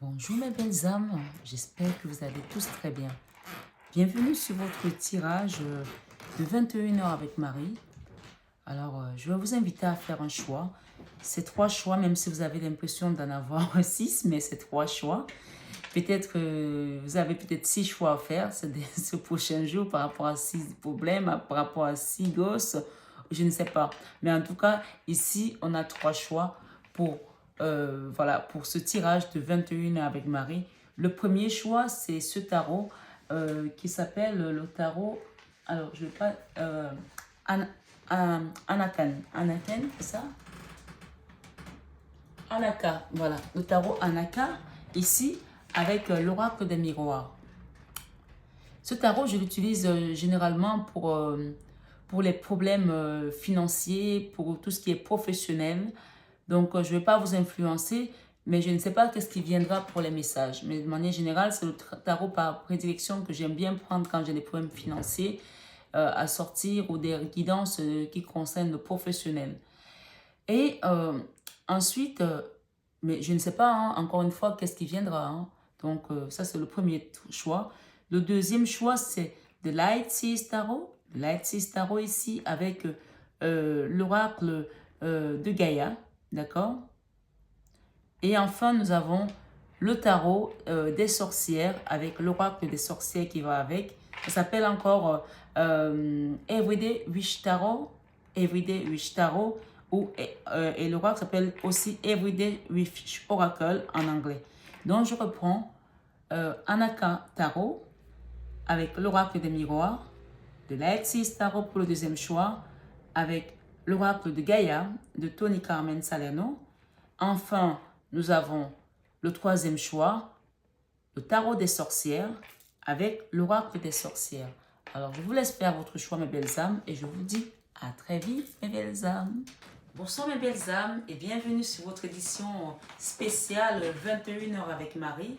Bonjour mes belles âmes, j'espère que vous allez tous très bien. Bienvenue sur votre tirage de 21 heures avec Marie. Alors, je vais vous inviter à faire un choix. C'est trois choix, même si vous avez l'impression d'en avoir six, mais c'est trois choix. Peut-être que vous avez peut-être six choix à faire ce prochain jour par rapport à six problèmes, par rapport à six gosses, je ne sais pas. Mais en tout cas, ici, on a trois choix pour, voilà, pour ce tirage de 21 heures avec Marie. Le premier choix, c'est ce tarot qui s'appelle le tarot. Alors, je ne vais pas. Anakan. Anakan, c'est ça? Anaka, voilà. Le tarot Anaka, ici, avec l'oracle des miroirs. Ce tarot, je l'utilise généralement pour les problèmes financiers, pour tout ce qui est professionnel. Donc, je ne vais pas vous influencer, mais je ne sais pas qu'est-ce qui viendra pour les messages. Mais de manière générale, c'est le tarot par prédilection que j'aime bien prendre quand j'ai des problèmes financiers à sortir ou des guidances qui concernent le professionnel. Et ensuite, mais je ne sais pas, hein, encore une fois, qu'est-ce qui viendra. Hein. Donc, ça, c'est le premier choix. Le deuxième choix, c'est The Light Seas Tarot. The Light Seas Tarot ici, avec l'oracle de Gaïa. D'accord? Et enfin, nous avons le tarot des sorcières, avec l'oracle des sorcières qui va avec. Ça s'appelle encore Everyday Wish Tarot. Everyday Wish Tarot. Et l'oracle s'appelle aussi Everyday Wish Oracle en anglais. Donc, je reprends Anaka Tarot avec l'oracle des miroirs, de l'Aexis Tarot pour le deuxième choix, avec l'oracle de Gaïa de Tony Carmen Salerno. Enfin, nous avons le troisième choix, le tarot des sorcières, avec l'oracle des sorcières. Alors, je vous laisse faire votre choix, mes belles âmes, et je vous dis à très vite, mes belles âmes. Bonsoir, mes belles âmes, et bienvenue sur votre édition spéciale 21 heures avec Marie.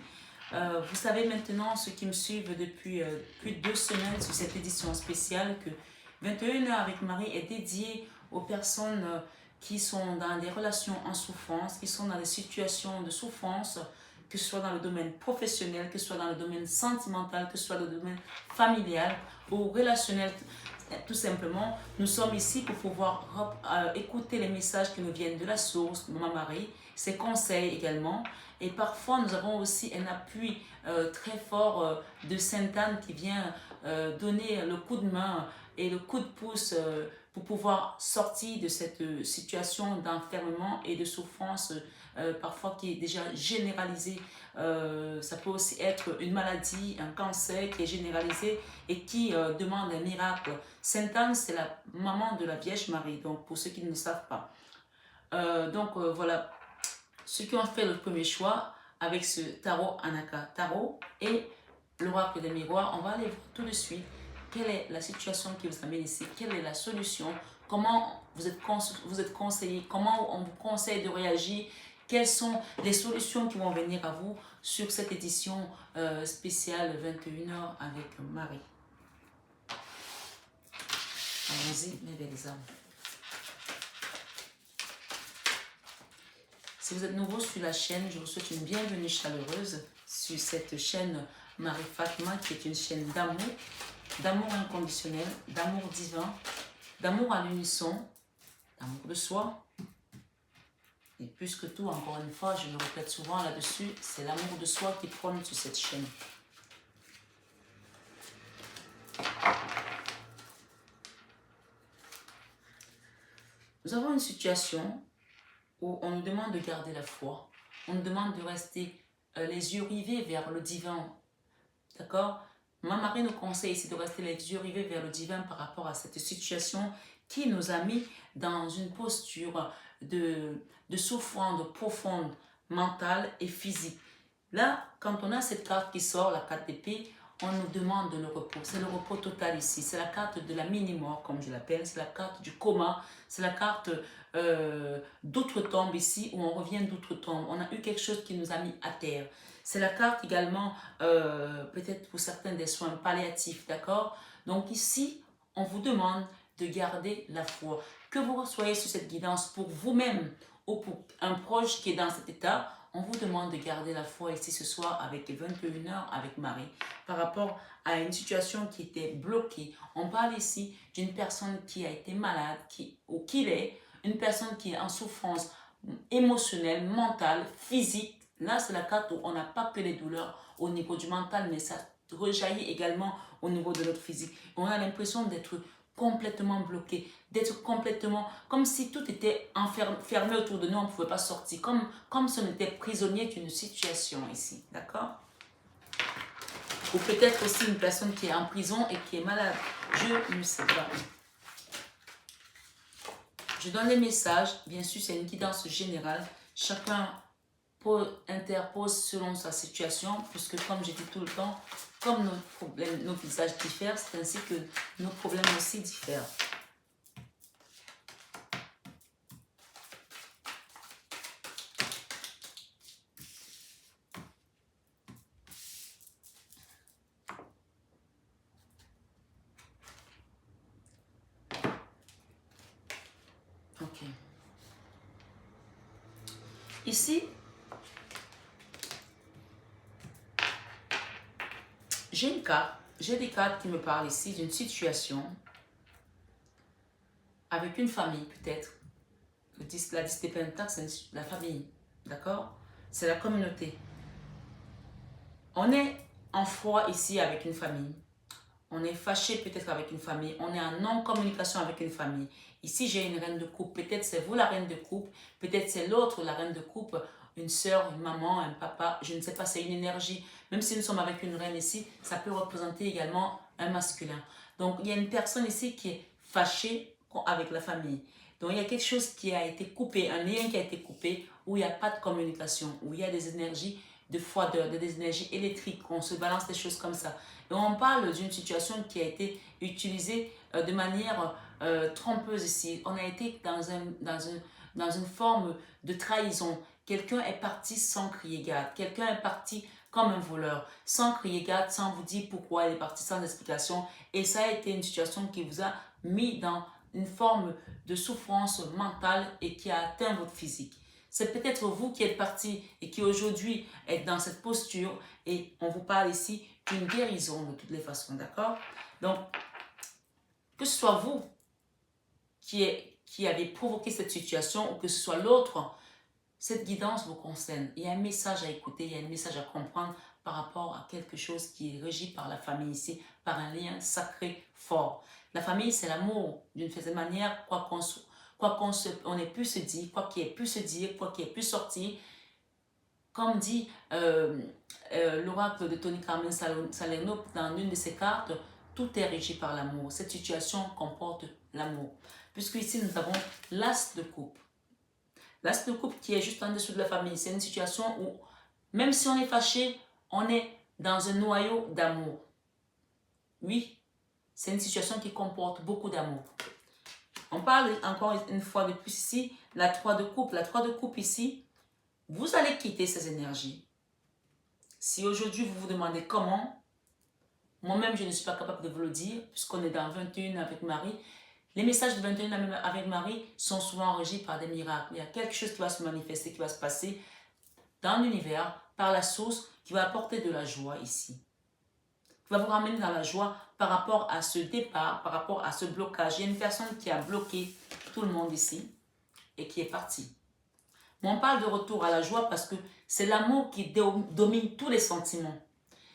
Vous savez maintenant, ceux qui me suivent depuis plus de 2 semaines sur cette édition spéciale, que 21 heures avec Marie est dédiée aux personnes qui sont dans des relations en souffrance, qui sont dans des situations de souffrance, que ce soit dans le domaine professionnel, que ce soit dans le domaine sentimental, que ce soit dans le domaine familial ou relationnel. Tout simplement, nous sommes ici pour pouvoir écouter les messages qui nous viennent de la source, de Maman Marie, ses conseils également. Et parfois, nous avons aussi un appui très fort de Sainte Anne qui vient donner le coup de main et le coup de pouce pour pouvoir sortir de cette situation d'enfermement et de souffrance parfois qui est déjà généralisée. Ça peut aussi être une maladie, un cancer qui est généralisé et qui demande un miracle. Sainte Anne, c'est la maman de la Vierge Marie, donc pour ceux qui ne le savent pas. Voilà, ceux qui ont fait le premier choix avec ce tarot Anaka Tarot et l'oracle des miroirs, on va aller voir tout de suite quelle est la situation qui vous amène ici, quelle est la solution, comment vous êtes conseillé, comment on vous conseille de réagir, quelles sont les solutions qui vont venir à vous sur cette édition spéciale 21 heures avec Marie. Allons-y, mes belles âmes. Si vous êtes nouveau sur la chaîne, je vous souhaite une bienvenue chaleureuse sur cette chaîne Marie Fatma, qui est une chaîne d'amour inconditionnel, d'amour divin, d'amour à l'unisson, d'amour de soi. Et plus que tout, encore une fois, je me répète souvent là-dessus, c'est l'amour de soi qui prône sur cette chaîne. Nous avons une situation où on nous demande de garder la foi, on nous demande de rester les yeux rivés vers le divin, d'accord? Maman Marie nous conseille ici de rester les yeux rivés vers le divin par rapport à cette situation qui nous a mis dans une posture de souffrance profonde, mentale et physique. Là, quand on a cette carte qui sort, la carte d'épée, on nous demande le repos. C'est le repos total ici. C'est la carte de la mini-mort, comme je l'appelle. C'est la carte du coma. C'est la carte d'outre-tombe ici, où on revient d'outre-tombe. On a eu quelque chose qui nous a mis à terre. C'est la carte également, peut-être pour certains, des soins palliatifs, d'accord? Donc ici, on vous demande de garder la foi. Que vous soyez sur cette guidance pour vous-même ou pour un proche qui est dans cet état, on vous demande de garder la foi ici ce soir avec 21 heures avec Marie par rapport à une situation qui était bloquée. On parle ici d'une personne qui a été malade ou qui l'est, une personne qui est en souffrance émotionnelle, mentale, physique. Là, c'est la carte où on n'a pas que les douleurs au niveau du mental, mais ça rejaillit également au niveau de notre physique. On a l'impression d'être complètement bloqué, d'être complètement, comme si tout était fermé autour de nous, on ne pouvait pas sortir, comme si on était prisonnier d'une situation ici, d'accord? Ou peut-être aussi une personne qui est en prison et qui est malade, je ne sais pas. Je donne les messages, bien sûr c'est une guidance générale, chacun interpose selon sa situation, puisque comme je dis tout le temps, comme nos problèmes, nos visages diffèrent, c'est ainsi que nos problèmes aussi diffèrent. Ok. Ici, j'ai des cartes qui me parlent ici d'une situation avec une famille peut-être. La 10 des Pentacles, c'est la famille, d'accord? C'est la communauté. On est en froid ici avec une famille. On est fâché peut-être avec une famille. On est en non-communication avec une famille. Ici, j'ai une reine de coupe. Peut-être c'est vous la reine de coupe. Peut-être c'est l'autre la reine de coupe. Une soeur, une maman, un papa. Je ne sais pas, c'est une énergie. Même si nous sommes avec une reine ici, ça peut représenter également un masculin. Donc, il y a une personne ici qui est fâchée avec la famille. Donc, il y a quelque chose qui a été coupé, un lien qui a été coupé, où il n'y a pas de communication, où il y a des énergies de froideur, des énergies électriques. On se balance des choses comme ça. Et on parle d'une situation qui a été utilisée de manière trompeuse ici. On a été dans une forme de trahison. Quelqu'un est parti sans crier garde. Quelqu'un est parti comme un voleur, sans crier garde, sans vous dire pourquoi il est parti, sans explication. Et ça a été une situation qui vous a mis dans une forme de souffrance mentale et qui a atteint votre physique. C'est peut-être vous qui êtes parti et qui aujourd'hui êtes dans cette posture et on vous parle ici d'une guérison de toutes les façons, d'accord? Donc, que ce soit vous qui avez provoqué cette situation ou que ce soit l'autre, cette guidance vous concerne. Il y a un message à écouter, il y a un message à comprendre par rapport à quelque chose qui est régi par la famille ici, par un lien sacré fort. La famille, c'est l'amour d'une certaine manière, quoi qu'on ait pu se dire, quoi qu'il ait pu se dire, quoi qu'il ait pu sortir. Comme dit l'oracle de Tony Carmen Salerno dans une de ses cartes, tout est régi par l'amour. Cette situation comporte l'amour. Puisque ici, nous avons l'as de coupe. L'as de coupe qui est juste en dessous de la famille. C'est une situation où, même si on est fâché, on est dans un noyau d'amour. Oui, c'est une situation qui comporte beaucoup d'amour. On parle encore une fois de plus ici, la 3 de coupe. La 3 de coupe ici, vous allez quitter ces énergies. Si aujourd'hui vous vous demandez comment, moi-même je ne suis pas capable de vous le dire, puisqu'on est dans 21 avec Marie. Les messages de 21 avec Marie sont souvent régis par des miracles. Il y a quelque chose qui va se manifester, qui va se passer dans l'univers, par la source, qui va apporter de la joie ici. Qui va vous ramener dans la joie par rapport à ce départ, par rapport à ce blocage. Il y a une personne qui a bloqué tout le monde ici et qui est partie. Mais on parle de retour à la joie parce que c'est l'amour qui domine tous les sentiments.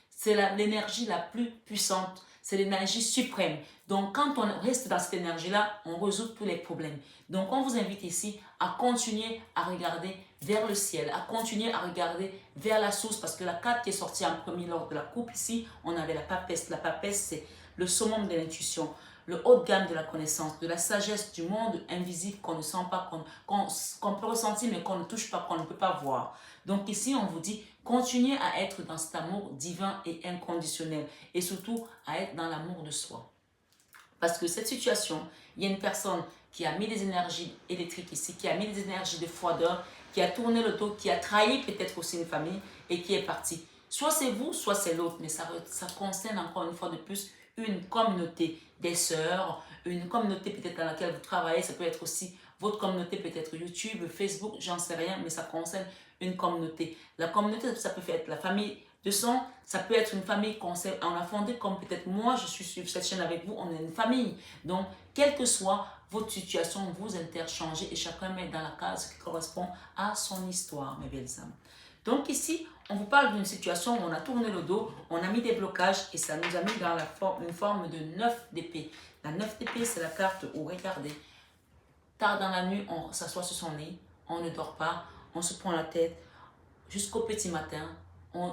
C'est l'énergie la plus puissante. C'est l'énergie suprême. Donc, quand on reste dans cette énergie-là, on résout tous les problèmes. Donc, on vous invite ici à continuer à regarder vers le ciel, à continuer à regarder vers la source, parce que la carte qui est sortie en premier lors de la coupe, ici, on avait la papesse. La papesse, c'est le summum de l'intuition, le haut de gamme de la connaissance, de la sagesse du monde invisible qu'on ne sent pas, qu'on peut ressentir, mais qu'on ne touche pas, qu'on ne peut pas voir. Donc ici, on vous dit, continuez à être dans cet amour divin et inconditionnel, et surtout à être dans l'amour de soi. Parce que cette situation, il y a une personne qui a mis des énergies électriques ici, qui a mis des énergies de froideur, qui a tourné le dos, qui a trahi peut-être aussi une famille et qui est partie. Soit c'est vous, soit c'est l'autre, mais ça concerne encore une fois de plus une communauté des sœurs, une communauté peut-être dans laquelle vous travaillez, ça peut être aussi Votre communauté peut être YouTube, Facebook, j'en sais rien, mais ça concerne une communauté. La communauté, ça peut être la famille de sang, ça peut être une famille qu'on a fondée, comme peut-être moi, je suis sur cette chaîne avec vous, on est une famille. Donc, quelle que soit votre situation, vous interchangez et chacun met dans la case qui correspond à son histoire, mes belles âmes. Donc ici, on vous parle d'une situation où on a tourné le dos, on a mis des blocages et ça nous a mis dans une forme de 9 d'épée. La 9 d'épée, c'est la carte où, regardez, tard dans la nuit, on s'assoit sur son lit, on ne dort pas, on se prend la tête jusqu'au petit matin.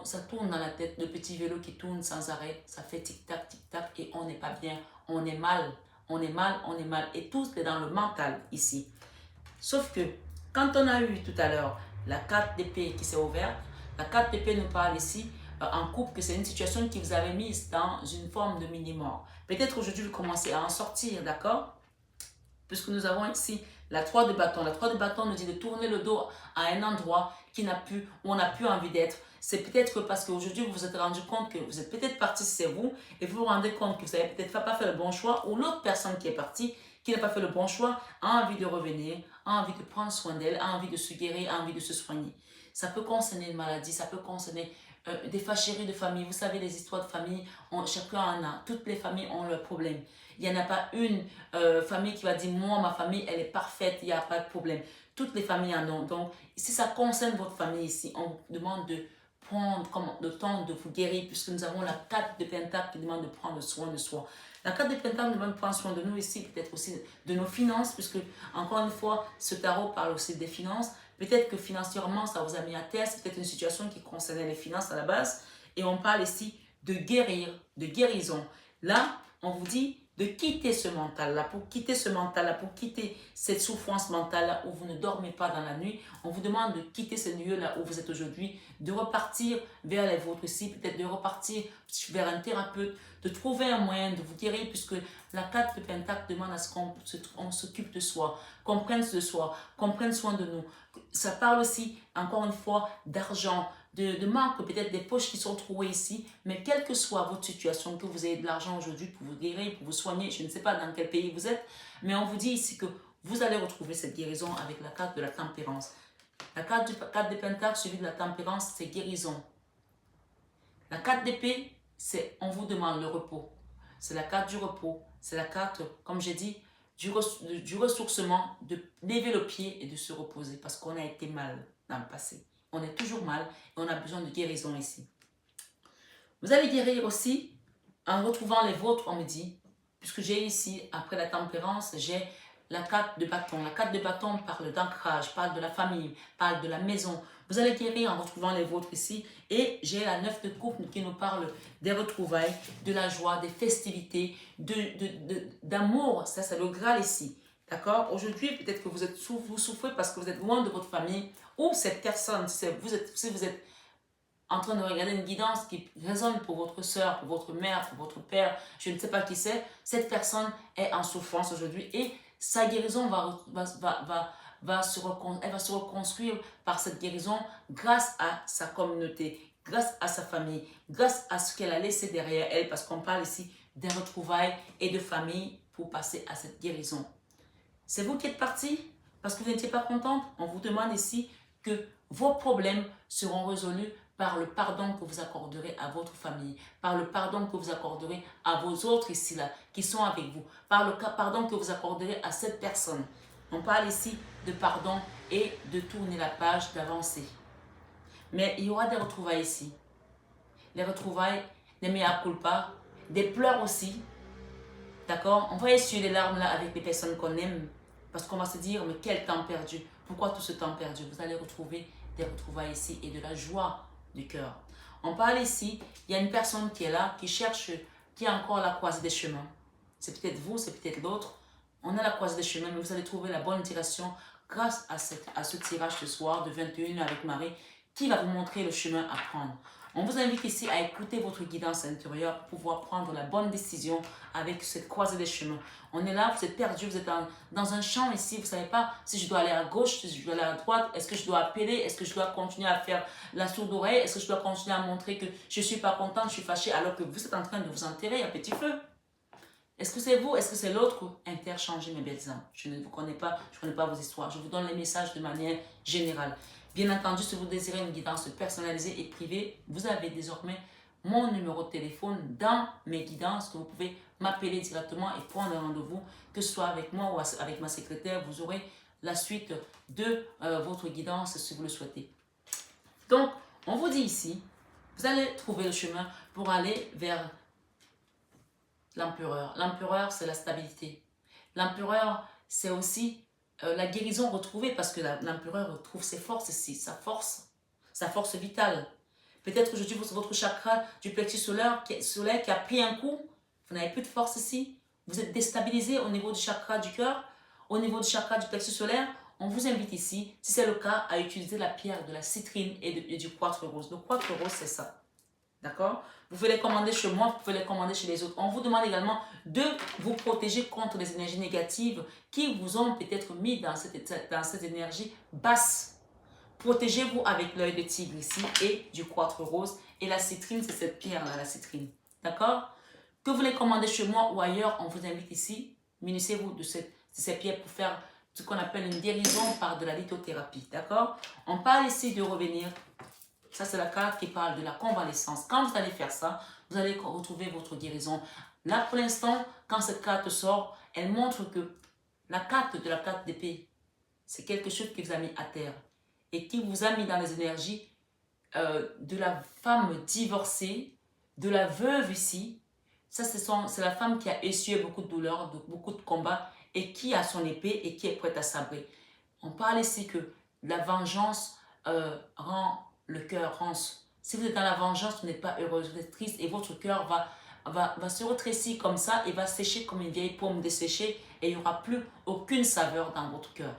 Ça tourne dans la tête, le petit vélo qui tourne sans arrêt, ça fait tic-tac, tic-tac et on n'est pas bien, on est mal, on est mal, on est mal. Et tout est dans le mental ici. Sauf que, quand on a eu tout à l'heure la carte d'épée qui s'est ouverte, la carte d'épée nous parle ici en couple que c'est une situation qui vous avait mise dans une forme de mini-mort. Peut-être aujourd'hui vous commencez à en sortir, d'accord? Puisque nous avons ici la 3 de bâton. La 3 de bâton nous dit de tourner le dos à un endroit où on n'a plus envie d'être. C'est peut-être que parce qu'aujourd'hui vous vous êtes rendu compte que vous êtes peut-être parti, c'est vous, et vous vous rendez compte que vous n'avez peut-être pas fait le bon choix, ou l'autre personne qui est partie, qui n'a pas fait le bon choix, a envie de revenir, a envie de prendre soin d'elle, a envie de se guérir, a envie de se soigner. Ça peut concerner une maladie, ça peut concerner des fâcheries de famille. Vous savez, les histoires de famille, chacun en a. Toutes les familles ont leurs problèmes. Il n'y en a pas une famille qui va dire, moi, ma famille, elle est parfaite, il n'y a pas de problème. Toutes les familles en ont. Donc, si ça concerne votre famille ici, on vous demande de prendre le temps de vous guérir, puisque nous avons la carte de Pentacle qui demande de prendre soin de soi. La carte de Pentacle demande de prendre soin de nous ici, peut-être aussi de nos finances, puisque, encore une fois, ce tarot parle aussi des finances. Peut-être que financièrement, ça vous a mis à terre, c'est peut-être une situation qui concernait les finances à la base. Et on parle ici de guérir, de guérison. Là, on vous dit de quitter ce mental-là, pour quitter ce mental-là, pour quitter cette souffrance mentale-là où vous ne dormez pas dans la nuit. On vous demande de quitter ce lieu-là où vous êtes aujourd'hui, de repartir vers les vôtres ici, peut-être de repartir vers un thérapeute, de trouver un moyen de vous guérir, puisque la carte de Pentacle demande à ce qu'on s'occupe de soi, qu'on prenne de soi, qu'on prenne soin de nous. Ça parle aussi, encore une fois, d'argent, de manque, peut-être des poches qui sont trouées ici, mais quelle que soit votre situation, que vous ayez de l'argent aujourd'hui pour vous guérir, pour vous soigner, je ne sais pas dans quel pays vous êtes, mais on vous dit ici que vous allez retrouver cette guérison avec la carte de la tempérance. La carte des Pentacles, celui de la tempérance, c'est guérison. La carte d'épée, c'est on vous demande le repos. C'est la carte du repos. C'est la carte, comme j'ai dit, du ressourcement, de lever le pied et de se reposer parce qu'on a été mal dans le passé. On est toujours mal et on a besoin de guérison ici. Vous allez guérir aussi en retrouvant les vôtres, on me dit, puisque j'ai ici, après la tempérance, j'ai la carte de bâton. La carte de bâton parle d'ancrage, parle de la famille, parle de la maison. Vous allez guérir en retrouvant les vôtres ici. Et j'ai la 9 de coupe qui nous parle des retrouvailles, de la joie, des festivités, d'amour. Ça, c'est le Graal ici. D'accord? Aujourd'hui, peut-être que vous souffrez parce que vous êtes loin de votre famille ou cette personne, si vous êtes en train de regarder une guidance qui résonne pour votre soeur, pour votre mère, pour votre père, je ne sais pas qui c'est, cette personne est en souffrance aujourd'hui et sa guérison va se reconstruire par cette guérison grâce à sa communauté, grâce à sa famille, grâce à ce qu'elle a laissé derrière elle, parce qu'on parle ici des retrouvailles et de famille pour passer à cette guérison. C'est vous qui êtes parti parce que vous n'étiez pas contente. On vous demande ici que vos problèmes seront résolus par le pardon que vous accorderez à votre famille, par le pardon que vous accorderez à vos autres ici-là, qui sont avec vous, par le pardon que vous accorderez à cette personne. On parle ici de pardon et de tourner la page, d'avancer. Mais il y aura des retrouvailles ici. Les retrouvailles, des mea culpa, des pleurs aussi. D'accord? On va essuyer les larmes là avec les personnes qu'on aime. Parce qu'on va se dire, mais quel temps perdu. Pourquoi tout ce temps perdu? Vous allez retrouver des retrouvailles ici et de la joie du cœur. On parle ici, il y a une personne qui est là, qui cherche, qui est encore à la croisée des chemins. C'est peut-être vous, c'est peut-être l'autre. On a la croisée des chemins, mais vous allez trouver la bonne direction grâce à ce tirage ce soir de 21 avec Marie qui va vous montrer le chemin à prendre. On vous invite ici à écouter votre guidance intérieure pour pouvoir prendre la bonne décision avec cette croisée des chemins. On est là, vous êtes perdu, vous êtes dans un champ ici, vous ne savez pas si je dois aller à gauche, si je dois aller à droite, est-ce que je dois appeler, est-ce que je dois continuer à faire la sourde oreille, est-ce que je dois continuer à montrer que je ne suis pas contente, je suis fâchée alors que vous êtes en train de vous enterrer à petit feu. Est-ce que c'est vous? Est-ce que c'est l'autre? Interchangez mes belles âmes. Je ne vous connais pas, je ne connais pas vos histoires. Je vous donne les messages de manière générale. Bien entendu, si vous désirez une guidance personnalisée et privée, vous avez désormais mon numéro de téléphone dans mes guidances que vous pouvez m'appeler directement et prendre un rendez-vous, que ce soit avec moi ou avec ma secrétaire. Vous aurez la suite de votre guidance si vous le souhaitez. Donc, on vous dit ici, vous allez trouver le chemin pour aller vers l'empereur. L'empereur, c'est la stabilité. L'empereur, c'est aussi la guérison retrouvée parce que l'empereur retrouve ses forces ici, sa force vitale. Peut-être aujourd'hui, votre chakra du plexus solaire qui a pris un coup, vous n'avez plus de force ici. Vous êtes déstabilisé au niveau du chakra du cœur, au niveau du chakra du plexus solaire. On vous invite ici, si c'est le cas, à utiliser la pierre de la citrine et du quartz rose. Le quartz rose, c'est ça. D'accord? Vous pouvez les commander chez moi, vous pouvez les commander chez les autres. On vous demande également de vous protéger contre les énergies négatives qui vous ont peut-être mis dans cette énergie basse. Protégez-vous avec l'œil de tigre ici et du quartz rose. Et la citrine, c'est cette pierre-là, la citrine. D'accord? Que vous les commandez chez moi ou ailleurs, on vous invite ici. Munissez-vous de ces pierres pour faire ce qu'on appelle une guérison par de la lithothérapie. D'accord? On parle ici de revenir. Ça, c'est la carte qui parle de la convalescence. Quand vous allez faire ça, vous allez retrouver votre guérison. Là, pour l'instant, quand cette carte sort, elle montre que la carte d'épée, c'est quelque chose qui vous a mis à terre et qui vous a mis dans les énergies de la femme divorcée, de la veuve ici. Ça, c'est la femme qui a essuyé beaucoup de douleurs, beaucoup de combats et qui a son épée et qui est prête à sabrer. On parle ici que la vengeance rend le cœur rance. Si vous êtes dans la vengeance, vous n'êtes pas heureuse, vous êtes triste et votre cœur va se rétrécir comme ça et va sécher comme une vieille pomme desséchée et il n'y aura plus aucune saveur dans votre cœur.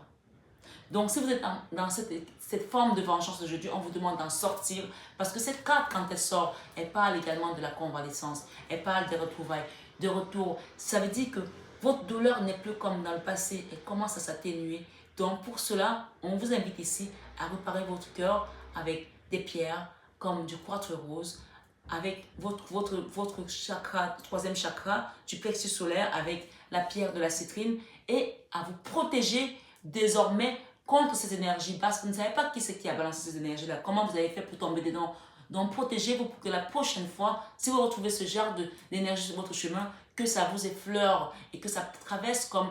Donc, si vous êtes dans cette forme de vengeance aujourd'hui, on vous demande d'en sortir parce que cette carte, quand elle sort, elle parle également de la convalescence, elle parle des retrouvailles, de retour. Ça veut dire que votre douleur n'est plus comme dans le passé, elle commence à s'atténuer. Donc, pour cela, on vous invite ici à réparer votre cœur avec des pierres comme du quartz rose, avec votre chakra, troisième chakra, du plexus solaire, avec la pierre de la citrine et à vous protéger désormais contre ces énergies basses. Vous ne savez pas qui c'est qui a balancé ces énergies-là, comment vous avez fait pour tomber dedans. Donc, protégez-vous pour que la prochaine fois, si vous retrouvez ce genre d'énergie sur votre chemin, que ça vous effleure et que ça traverse comme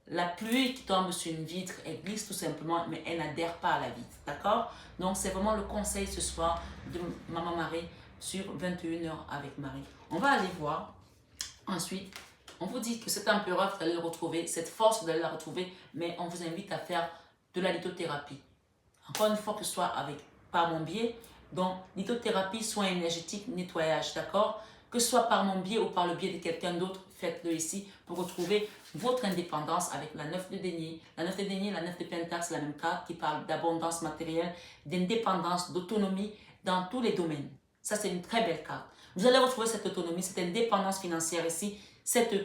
la pluie qui tombe sur une vitre, elle glisse tout simplement, mais elle n'adhère pas à la vitre, d'accord? Donc, c'est vraiment le conseil ce soir de Maman Marie sur 21h avec Marie. On va aller voir. Ensuite, on vous dit que cet empereur, vous allez le retrouver, cette force, vous allez la retrouver, mais on vous invite à faire de la lithothérapie. Encore une fois, que ce soit par mon biais, donc lithothérapie, soins énergétiques, nettoyage, d'accord? Que ce soit par mon biais ou par le biais de quelqu'un d'autre, faites-le ici pour retrouver votre indépendance avec la 9 de denier. La 9 de denier, la 9 de pentacle, c'est la même carte qui parle d'abondance matérielle, d'indépendance, d'autonomie dans tous les domaines. Ça, c'est une très belle carte. Vous allez retrouver cette autonomie, cette indépendance financière ici, cette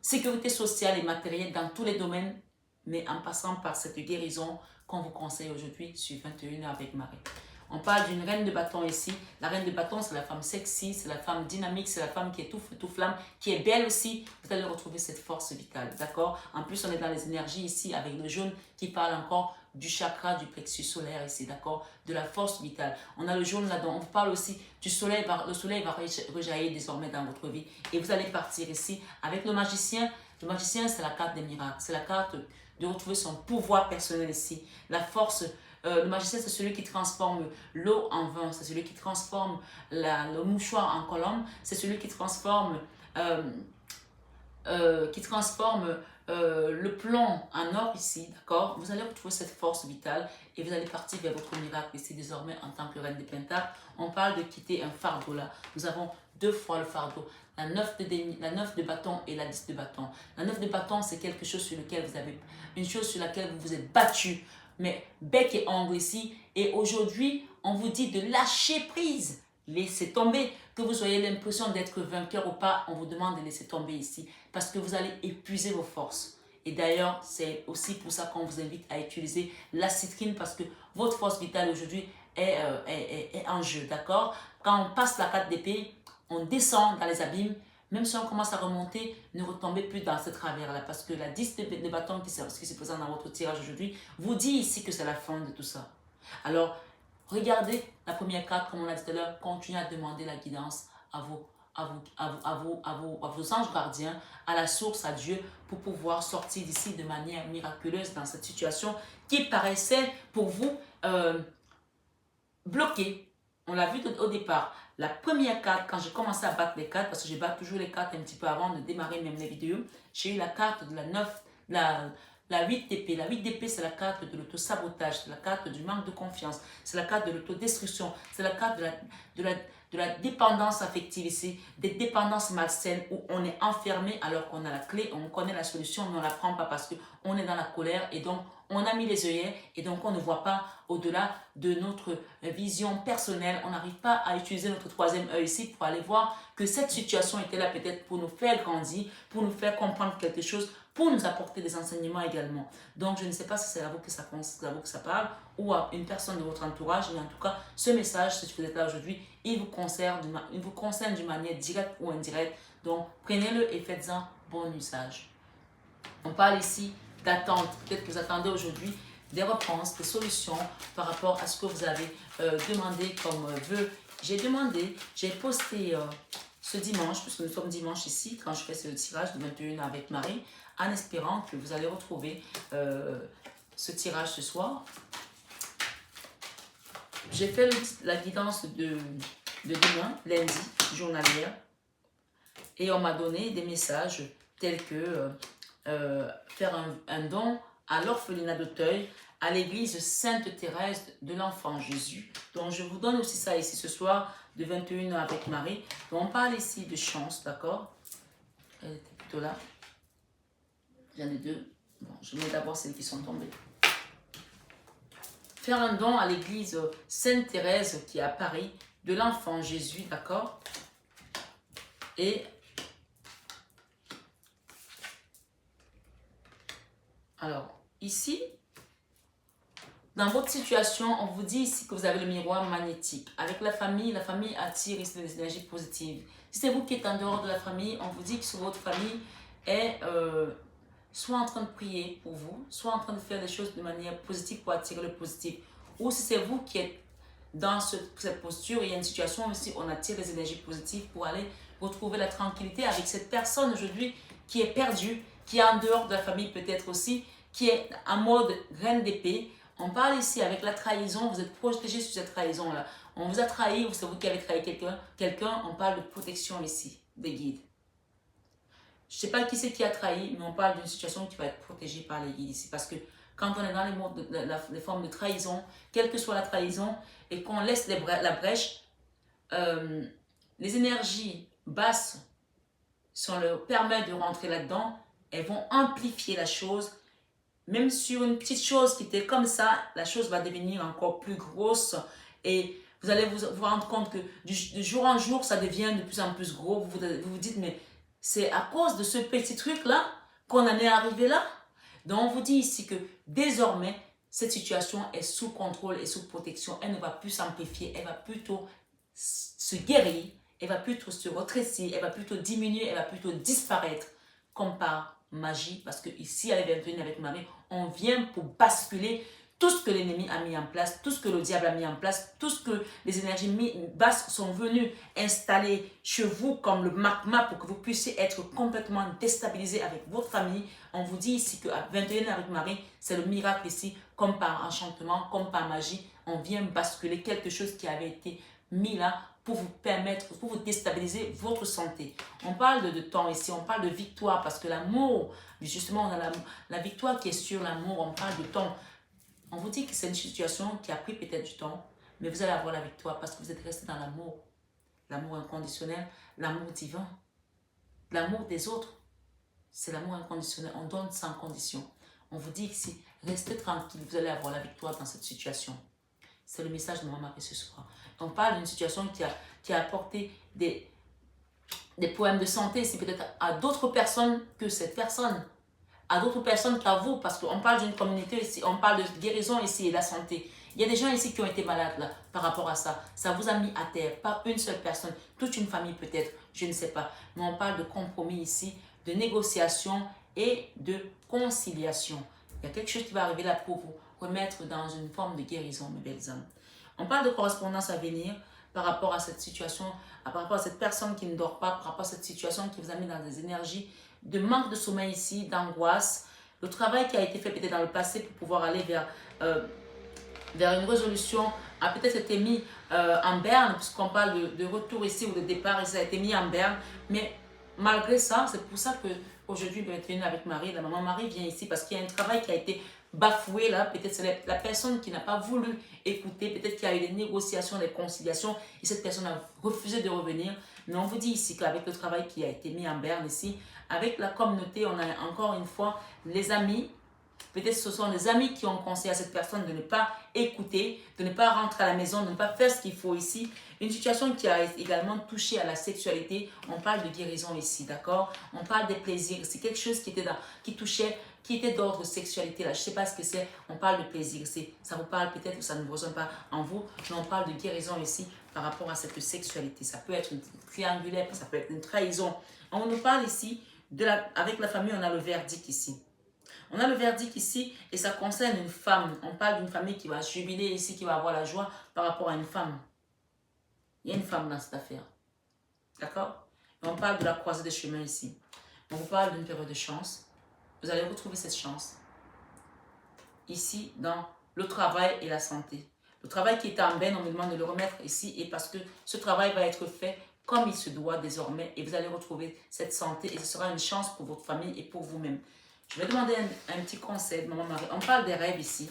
sécurité sociale et matérielle dans tous les domaines, mais en passant par cette guérison qu'on vous conseille aujourd'hui sur 21h avec Marie. On parle d'une reine de bâton ici. La reine de bâton, c'est la femme sexy, c'est la femme dynamique, c'est la femme qui est tout feu, tout flamme, qui est belle aussi. Vous allez retrouver cette force vitale, d'accord? En plus, on est dans les énergies ici avec le jaune qui parle encore du chakra du plexus solaire ici, d'accord? De la force vitale. On a le jaune là-dedans. On vous parle aussi du soleil. Le soleil va rejaillir désormais dans votre vie. Et vous allez partir ici avec le magicien. Le magicien, c'est la carte des miracles. C'est la carte de retrouver son pouvoir personnel ici. La force. Le magicien, c'est celui qui transforme l'eau en vin. C'est celui qui transforme le mouchoir en colombe. C'est celui qui transforme le plomb en or ici, d'accord? Vous allez retrouver cette force vitale et vous allez partir vers votre miracle ici désormais en tant que reine des pentacles. On parle de quitter un fardeau là. Nous avons 2 fois le fardeau. La 9 de bâton et la 10 de bâton. La 9 de bâton, c'est quelque chose sur lequel vous avez, une chose sur laquelle vous vous êtes battu, mais bec et ongle ici. Et aujourd'hui, on vous dit de lâcher prise. Laissez tomber. Que vous ayez l'impression d'être vainqueur ou pas, on vous demande de laisser tomber ici. Parce que vous allez épuiser vos forces. Et d'ailleurs, c'est aussi pour ça qu'on vous invite à utiliser la citrine. Parce que votre force vitale aujourd'hui est en jeu. D'accord? Quand on passe la carte d'épée, on descend dans les abîmes. Même si on commence à remonter, ne retombez plus dans ce travers-là. Parce que la 10 de bâton qui se présente dans votre tirage aujourd'hui vous dit ici que c'est la fin de tout ça. Alors, regardez la première carte, comme on l'a dit tout à l'heure, continuez à demander la guidance à vos anges gardiens, à la source, à Dieu, pour pouvoir sortir d'ici de manière miraculeuse dans cette situation qui paraissait pour vous bloquée. On l'a vu au départ. La première carte, quand j'ai commencé à battre les cartes, parce que je bats toujours les cartes un petit peu avant de démarrer même les vidéos, j'ai eu la carte de la 9, la 8 d'épée. La 8 d'épée, c'est la carte de l'auto-sabotage, c'est la carte du manque de confiance, c'est la carte de l'autodestruction, c'est la carte de la dépendance affective ici, des dépendances malsaines où on est enfermé alors qu'on a la clé, on connaît la solution, mais on ne la prend pas parce qu'on est dans la colère et donc on a mis les œillets et donc on ne voit pas au-delà de notre vision personnelle. On n'arrive pas à utiliser notre troisième œil ici pour aller voir que cette situation était là peut-être pour nous faire grandir, pour nous faire comprendre quelque chose, pour nous apporter des enseignements également. Donc, je ne sais pas si c'est à vous que ça parle ou à une personne de votre entourage, mais en tout cas, ce message, si vous êtes là aujourd'hui, il vous concerne d'une manière directe ou indirecte. Donc, prenez-le et faites-en bon usage. On parle ici d'attente. Peut-être que vous attendez aujourd'hui des réponses, des solutions par rapport à ce que vous avez demandé comme vœu. J'ai posté ce dimanche, puisque nous sommes dimanche ici, quand je fais ce tirage de 21 avec Marie, en espérant que vous allez retrouver ce tirage ce soir. J'ai fait la guidance de demain, lundi, journalière, et on m'a donné des messages tels que faire un don à l'orphelinat d'Auteuil, à l'église Sainte-Thérèse de l'Enfant Jésus. Donc, je vous donne aussi ça ici ce soir, de 21h avec Marie. Donc, on parle ici de chance, d'accord? Elle était plutôt là. J'en ai deux. Bon, je mets d'abord celles qui sont tombées. Faire un don à l'église Sainte-Thérèse qui est à Paris, de l'Enfant Jésus, d'accord? Et alors, ici, dans votre situation, on vous dit ici que vous avez le miroir magnétique. Avec la famille attire ici des énergies positives. Si c'est vous qui êtes en dehors de la famille, on vous dit que votre famille est soit en train de prier pour vous, soit en train de faire des choses de manière positive pour attirer le positif. Ou si c'est vous qui êtes dans cette posture, il y a une situation aussi, on attire des énergies positives pour aller retrouver la tranquillité avec cette personne aujourd'hui qui est perdue, qui est en dehors de la famille peut-être aussi, qui est en mode graine d'épée. On parle ici avec la trahison, vous êtes protégé sur cette trahison-là. On vous a trahi, ou c'est vous qui avez trahi quelqu'un, on parle de protection ici, des guides. Je ne sais pas qui c'est qui a trahi, mais on parle d'une situation qui va être protégée par les guides ici. Parce que quand on est dans les formes de trahison, quelle que soit la trahison, et qu'on laisse la brèche, les énergies basses, si on leur permet de rentrer là-dedans, elles vont amplifier la chose. Même sur une petite chose qui était comme ça, la chose va devenir encore plus grosse. Et vous allez vous rendre compte que de jour en jour, ça devient de plus en plus gros. Vous vous dites, mais c'est à cause de ce petit truc-là qu'on en est arrivé là. Donc, on vous dit ici que désormais, cette situation est sous contrôle et sous protection. Elle ne va plus s'amplifier, elle va plutôt se guérir, elle va plutôt se retrécir, elle va plutôt diminuer, elle va plutôt disparaître comme par magie. Parce que ici, à l'événement avec Marie, on vient pour basculer tout ce que l'ennemi a mis en place, tout ce que le diable a mis en place, tout ce que les énergies basses sont venues installer chez vous comme le magma pour que vous puissiez être complètement déstabilisé avec votre famille. On vous dit ici qu'à 21h avec Marie, c'est le miracle ici, comme par enchantement, comme par magie. On vient basculer quelque chose qui avait été mis là pour vous permettre, pour vous déstabiliser votre santé. On parle de temps ici, on parle de victoire parce que l'amour, justement, on a la victoire qui est sur l'amour, on parle de temps. On vous dit que c'est une situation qui a pris peut-être du temps, mais vous allez avoir la victoire parce que vous êtes resté dans l'amour. L'amour inconditionnel, l'amour divin, l'amour des autres. C'est l'amour inconditionnel, on donne sans condition. On vous dit ici, restez tranquille, vous allez avoir la victoire dans cette situation. C'est le message de Maman Marie ce soir. On parle d'une situation qui a apporté des problèmes de santé, c'est peut-être à d'autres personnes que cette personne. À d'autres personnes qu'à vous, parce qu'on parle d'une communauté ici, on parle de guérison ici et la santé. Il y a des gens ici qui ont été malades là, par rapport à ça. Ça vous a mis à terre, pas une seule personne, toute une famille peut-être, je ne sais pas. Mais on parle de compromis ici, de négociation et de conciliation. Il y a quelque chose qui va arriver là pour vous remettre dans une forme de guérison, mes belles âmes. On parle de correspondance à venir par rapport à cette situation, par rapport à cette personne qui ne dort pas, par rapport à cette situation qui vous a mis dans des énergies de manque de sommeil ici, d'angoisse. Le travail qui a été fait peut-être dans le passé pour pouvoir aller vers une résolution a peut-être été mis en berne, puisqu'on parle de retour ici ou de départ, et ça a été mis en berne. Mais malgré ça, c'est pour ça qu'aujourd'hui, je vais être venue avec Marie. La maman Marie vient ici parce qu'il y a un travail qui a été bafoué là. Peut-être c'est la personne qui n'a pas voulu écouter, peut-être qu'il y a eu des négociations, des conciliations, et cette personne a refusé de revenir. Mais on vous dit ici qu'avec le travail qui a été mis en berne ici, avec la communauté, on a encore une fois les amis. Peut-être ce sont des amis qui ont conseillé à cette personne de ne pas écouter, de ne pas rentrer à la maison, de ne pas faire ce qu'il faut ici. Une situation qui a également touché à la sexualité. On parle de guérison ici, d'accord? On parle des plaisirs. C'est quelque chose qui touchait, qui était d'ordre sexualité là. Je ne sais pas ce que c'est. On parle de plaisir. Ça vous parle peut-être ou ça ne vous résonne pas en vous. Mais on parle de guérison ici par rapport à cette sexualité. Ça peut être une triangulaire, ça peut être une trahison. On nous parle ici, avec la famille, on a le verdict ici. On a le verdict ici et ça concerne une femme. On parle d'une famille qui va jubiler ici, qui va avoir la joie par rapport à une femme. Il y a une femme dans cette affaire. D'accord? On parle de la croisée des chemins ici. On vous parle d'une période de chance. Vous allez retrouver cette chance ici dans le travail et la santé. Le travail qui est en berne, on me demande de le remettre ici et parce que ce travail va être fait comme il se doit désormais et vous allez retrouver cette santé et ce sera une chance pour votre famille et pour vous-même. Je vais demander un petit conseil, maman Marie. On parle des rêves ici.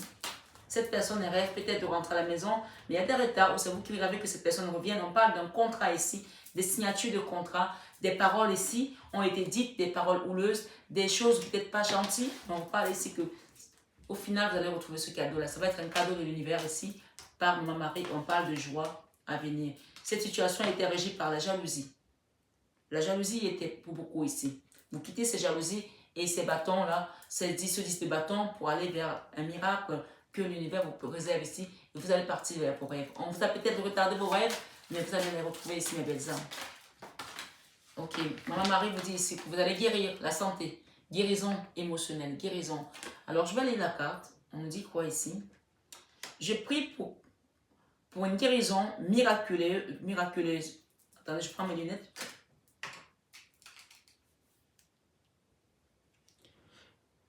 Cette personne rêve peut-être de rentrer à la maison, mais il y a des retards où c'est vous qui rêvez que cette personne revienne. On parle d'un contrat ici, des signatures de contrat, des paroles ici ont été dites, des paroles houleuses, des choses peut-être pas gentilles. On parle ici que au final, vous allez retrouver ce cadeau-là. Ça va être un cadeau de l'univers ici par maman Marie. On parle de joie à venir. Cette situation était régie par la jalousie. La jalousie était pour beaucoup ici. Vous quittez ces jalousies et ces bâtons-là, ce 10 de bâtons pour aller vers un miracle que l'univers vous réserve ici. Et vous allez partir vers vos rêves. On vous a peut-être retardé vos rêves, mais vous allez les retrouver ici, mes belles âmes. Ok, maman Marie vous dit ici que vous allez guérir la santé. Guérison émotionnelle, guérison. Alors, je vais aller la carte. On nous dit quoi ici? Je prie pour une guérison miraculeuse. Attendez, je prends mes lunettes.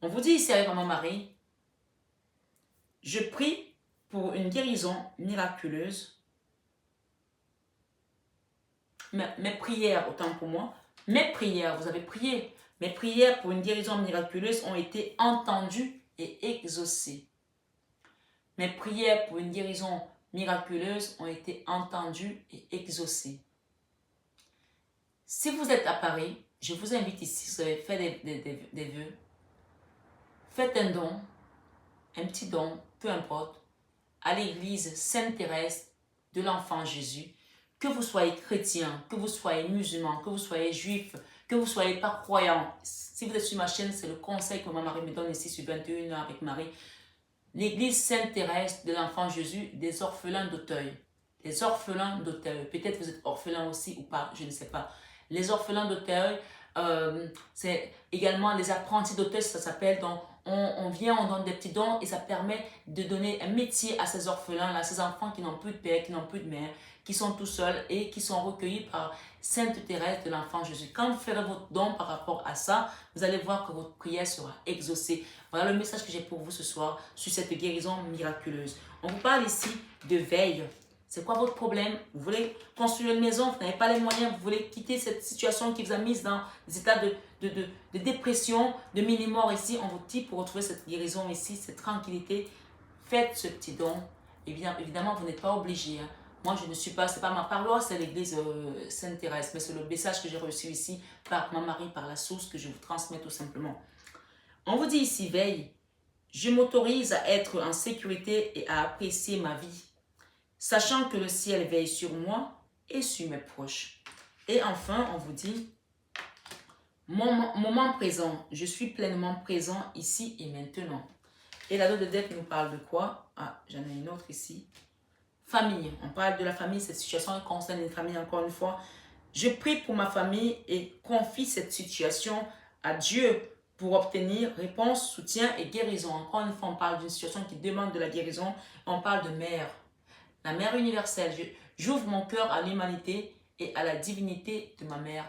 On vous dit ici avec maman Marie, je prie pour une guérison miraculeuse. Mes prières, autant pour moi, mes prières, vous avez prié, mes prières pour une guérison miraculeuse ont été entendues et exaucées. Mes prières pour une guérison miraculeuse ont été entendues et exaucées. Si vous êtes à Paris, je vous invite ici, si vous avez fait des vœux, faites un don, un petit don, peu importe, à l'église Sainte-Thérèse de l'Enfant Jésus. Que vous soyez chrétien, que vous soyez musulman, que vous soyez juif, que vous soyez pas croyant. Si vous êtes sur ma chaîne, c'est le conseil que maman Marie me donne ici sur 21h avec Marie. L'église Sainte-Thérèse de l'Enfant Jésus des orphelins d'Auteuil. Les orphelins d'Auteuil. Peut-être vous êtes orphelin aussi ou pas, je ne sais pas. Les orphelins d'Auteuil, c'est également les apprentis d'Auteuil, ça s'appelle. Donc, on vient, on donne des petits dons et ça permet de donner un métier à ces orphelins-là, ces enfants qui n'ont plus de père, qui n'ont plus de mère, qui sont tout seuls et qui sont recueillis par Sainte Thérèse de l'Enfant Jésus. Quand vous ferez votre don par rapport à ça, vous allez voir que votre prière sera exaucée. Voilà le message que j'ai pour vous ce soir sur cette guérison miraculeuse. On vous parle ici de veille. C'est quoi votre problème? Vous voulez construire une maison, vous n'avez pas les moyens, vous voulez quitter cette situation qui vous a mise dans des états de dépression, de mini-mort ici. On vous dit pour retrouver cette guérison ici, cette tranquillité, faites ce petit don. Et bien, évidemment, vous n'êtes pas obligé. Hein. Moi, je ne suis pas, c'est pas ma paroisse, c'est l'église Sainte-Thérèse, mais c'est le message que j'ai reçu ici par ma Marie, par la source que je vous transmets tout simplement. On vous dit ici, veille, je m'autorise à être en sécurité et à apprécier ma vie, sachant que le ciel veille sur moi et sur mes proches. Et enfin, on vous dit, moment présent, je suis pleinement présent ici et maintenant. Et la dot de deck nous parle de quoi? Ah, j'en ai une autre ici. Famille. On parle de la famille. Cette situation concerne une famille encore une fois. Je prie pour ma famille et confie cette situation à Dieu pour obtenir réponse, soutien et guérison. Encore une fois, on parle d'une situation qui demande de la guérison. On parle de mère. La mère universelle. J'ouvre mon cœur à l'humanité et à la divinité de ma mère,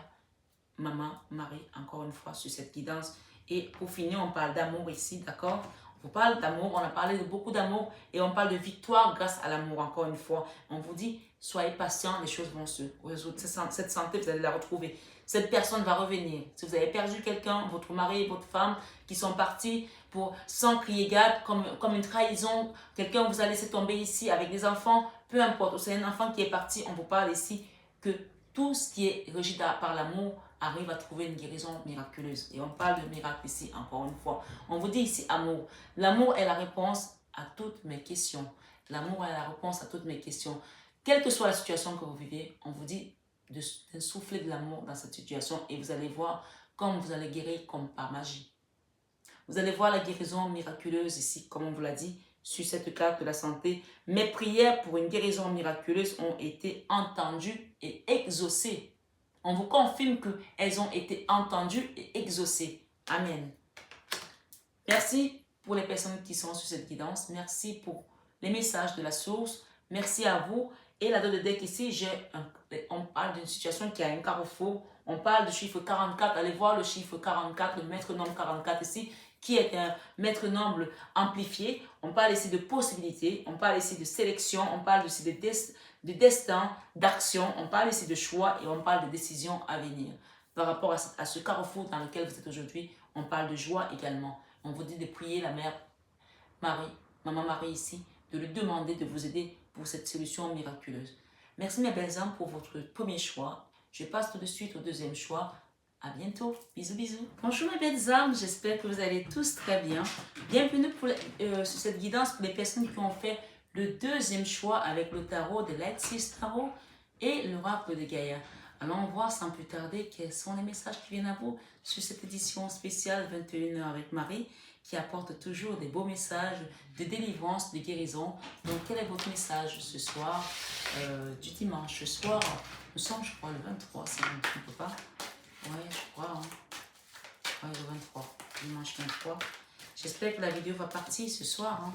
maman, Marie, encore une fois, sur cette guidance. Et pour finir, on parle d'amour ici, d'accord? On parle d'amour, on a parlé de beaucoup d'amour et on parle de victoire grâce à l'amour, encore une fois. On vous dit, soyez patient, les choses vont se résoudre. Cette santé, vous allez la retrouver. Cette personne va revenir. Si vous avez perdu quelqu'un, votre mari, votre femme, qui sont partis pour sans crier gare, comme une trahison, quelqu'un vous a laissé tomber ici avec des enfants, peu importe, c'est un enfant qui est parti, on vous parle ici que tout ce qui est régi par l'amour arrive à trouver une guérison miraculeuse. Et on parle de miracle ici, encore une fois. On vous dit ici amour. L'amour est la réponse à toutes mes questions. L'amour est la réponse à toutes mes questions. Quelle que soit la situation que vous vivez, on vous dit de souffler de l'amour dans cette situation et vous allez voir comme vous allez guérir comme par magie. Vous allez voir la guérison miraculeuse ici, comme on vous l'a dit, sur cette carte de la santé. Mes prières pour une guérison miraculeuse ont été entendues et exaucées. On vous confirme qu'elles ont été entendues et exaucées. Amen. Merci pour les personnes qui sont sur cette guidance. Merci pour les messages de la source. Merci à vous. Et la de deck ici, on parle d'une situation qui a un carrefour. On parle du chiffre 44. Allez voir le chiffre 44, le maître nombre 44 ici, qui est un maître nombre amplifié. On parle ici de possibilités. On parle ici de sélection. On parle ici de destin, d'action. On parle ici de choix et on parle de décisions à venir. Par rapport à ce carrefour dans lequel vous êtes aujourd'hui, on parle de joie également. On vous dit de prier la mère Marie, maman Marie ici, de lui demander de vous aider pour cette solution miraculeuse. Merci mes belles âmes pour votre premier choix. Je passe tout de suite au deuxième choix. À bientôt. Bisous, bisous. Bonjour mes belles âmes, j'espère que vous allez tous très bien. Bienvenue sur cette guidance pour les personnes qui ont fait le deuxième choix avec le tarot de l'Axis Tarot et l'oracle de Gaïa. Allons voir sans plus tarder quels sont les messages qui viennent à vous sur cette édition spéciale 21h avec Marie qui apporte toujours des beaux messages de délivrance, de guérison. Donc quel est votre message ce soir du dimanche? Ce soir, nous sommes je crois le 23, si je ne me trompe pas. Ouais, je crois. Hein. Ouais, le 23, dimanche 23. J'espère que la vidéo va partir ce soir. Hein,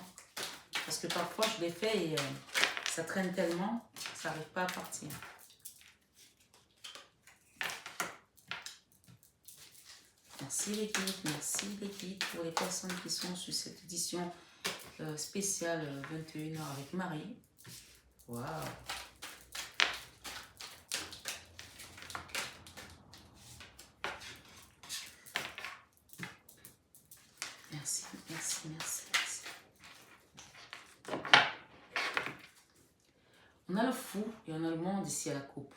parce que parfois je l'ai fait et ça traîne tellement, ça n'arrive pas à partir. Merci les guides pour les personnes qui sont sur cette édition spéciale 21h avec Marie. Waouh! Merci, merci, merci, merci. On a le fou et on a le monde ici à la coupe.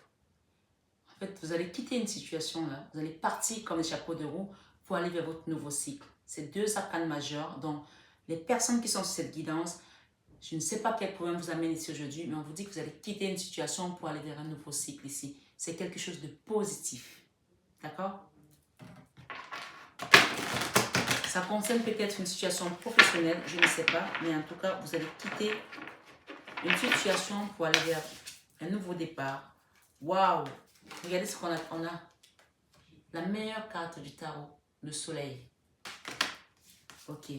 En fait, vous allez quitter une situation là, vous allez partir comme des chapeaux de roue pour aller vers votre nouveau cycle. C'est deux arcanes majeurs. Donc, les personnes qui sont sur cette guidance, je ne sais pas quel problème vous amène ici aujourd'hui, mais on vous dit que vous allez quitter une situation pour aller vers un nouveau cycle ici. C'est quelque chose de positif. D'accord? Ça concerne peut-être une situation professionnelle, je ne sais pas, mais en tout cas, vous allez quitter une situation pour aller vers un nouveau départ. Waouh! Regardez ce qu'on a. On a la meilleure carte du tarot, le soleil. Ok.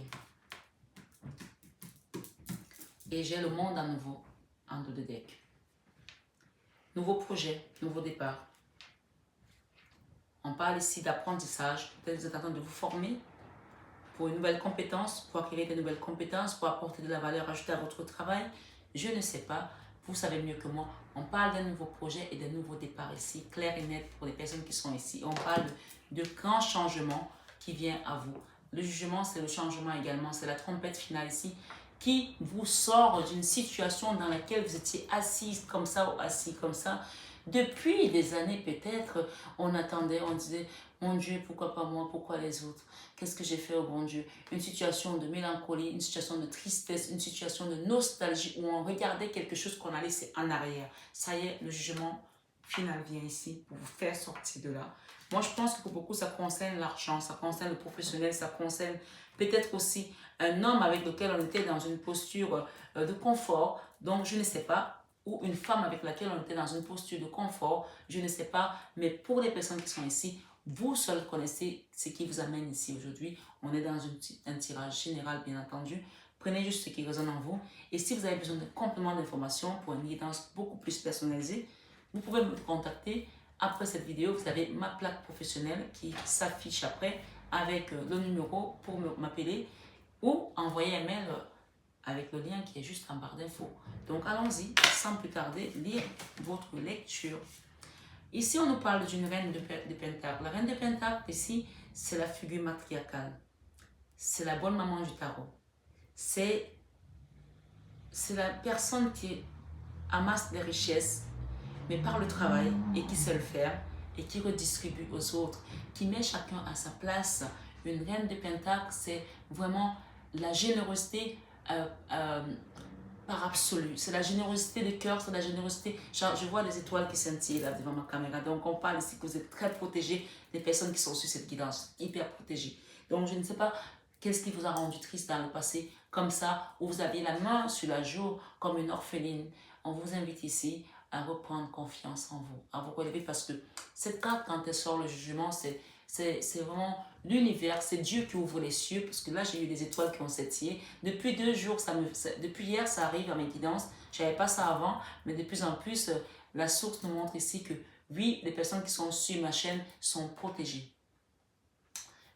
Et j'ai le monde à nouveau en dos de deck. Nouveau projet, nouveau départ. On parle ici d'apprentissage. Peut-être que vous êtes en train de vous former pour une nouvelle compétence, pour acquérir de nouvelles compétences, pour apporter de la valeur ajoutée à votre travail. Je ne sais pas. Vous savez mieux que moi. On parle d'un nouveau projet et d'un nouveau départ ici, clair et net pour les personnes qui sont ici. On parle de grands changements qui viennent à vous. Le jugement, c'est le changement également. C'est la trompette finale ici qui vous sort d'une situation dans laquelle vous étiez assise comme ça ou assis comme ça. Depuis des années peut-être, on attendait, on disait, mon Dieu, pourquoi pas moi, pourquoi les autres? Qu'est-ce que j'ai fait au bon Dieu? Une situation de mélancolie, une situation de tristesse, une situation de nostalgie où on regardait quelque chose qu'on a laissé en arrière. Ça y est, le jugement final vient ici pour vous faire sortir de là. Moi, je pense que pour beaucoup, ça concerne l'argent, ça concerne le professionnel, ça concerne peut-être aussi un homme avec lequel on était dans une posture de confort, donc je ne sais pas, ou une femme avec laquelle on était dans une posture de confort, je ne sais pas, mais pour les personnes qui sont ici, vous seuls connaissez ce qui vous amène ici aujourd'hui. On est dans un tirage général, bien entendu. Prenez juste ce qui résonne en vous. Et si vous avez besoin de compléments d'information pour une guidance beaucoup plus personnalisée, vous pouvez me contacter. Après cette vidéo, vous avez ma plaque professionnelle qui s'affiche après avec le numéro pour m'appeler ou envoyer un mail avec le lien qui est juste en barre d'infos. Donc allons-y, sans plus tarder, lire votre lecture. Ici, on nous parle d'une reine de Pentacle. La reine de Pentacle, ici, c'est la figure matriarcale. C'est la bonne maman du tarot. C'est la personne qui amasse des richesses, mais par le travail, et qui sait le faire, et qui redistribue aux autres, qui met chacun à sa place. Une reine de Pentacle, c'est vraiment la générosité par absolu. C'est la générosité de cœur, c'est la générosité. Genre, je vois les étoiles qui scintillent là devant ma caméra. Donc, on parle ici que vous êtes très protégés des personnes qui sont sur cette guidance, hyper protégées. Donc, je ne sais pas qu'est-ce qui vous a rendu triste dans le passé, comme ça, où vous aviez la main sur la joue comme une orpheline. On vous invite ici à reprendre confiance en vous, à vous relever parce que cette carte, quand elle sort le jugement, c'est vraiment l'univers, c'est Dieu qui ouvre les cieux, parce que là, j'ai eu des étoiles qui ont scintillé. Depuis 2 jours, depuis hier, ça arrive à mes guidances. Je n'avais pas ça avant, mais de plus en plus, la source nous montre ici que oui, les personnes qui sont sur ma chaîne sont protégées.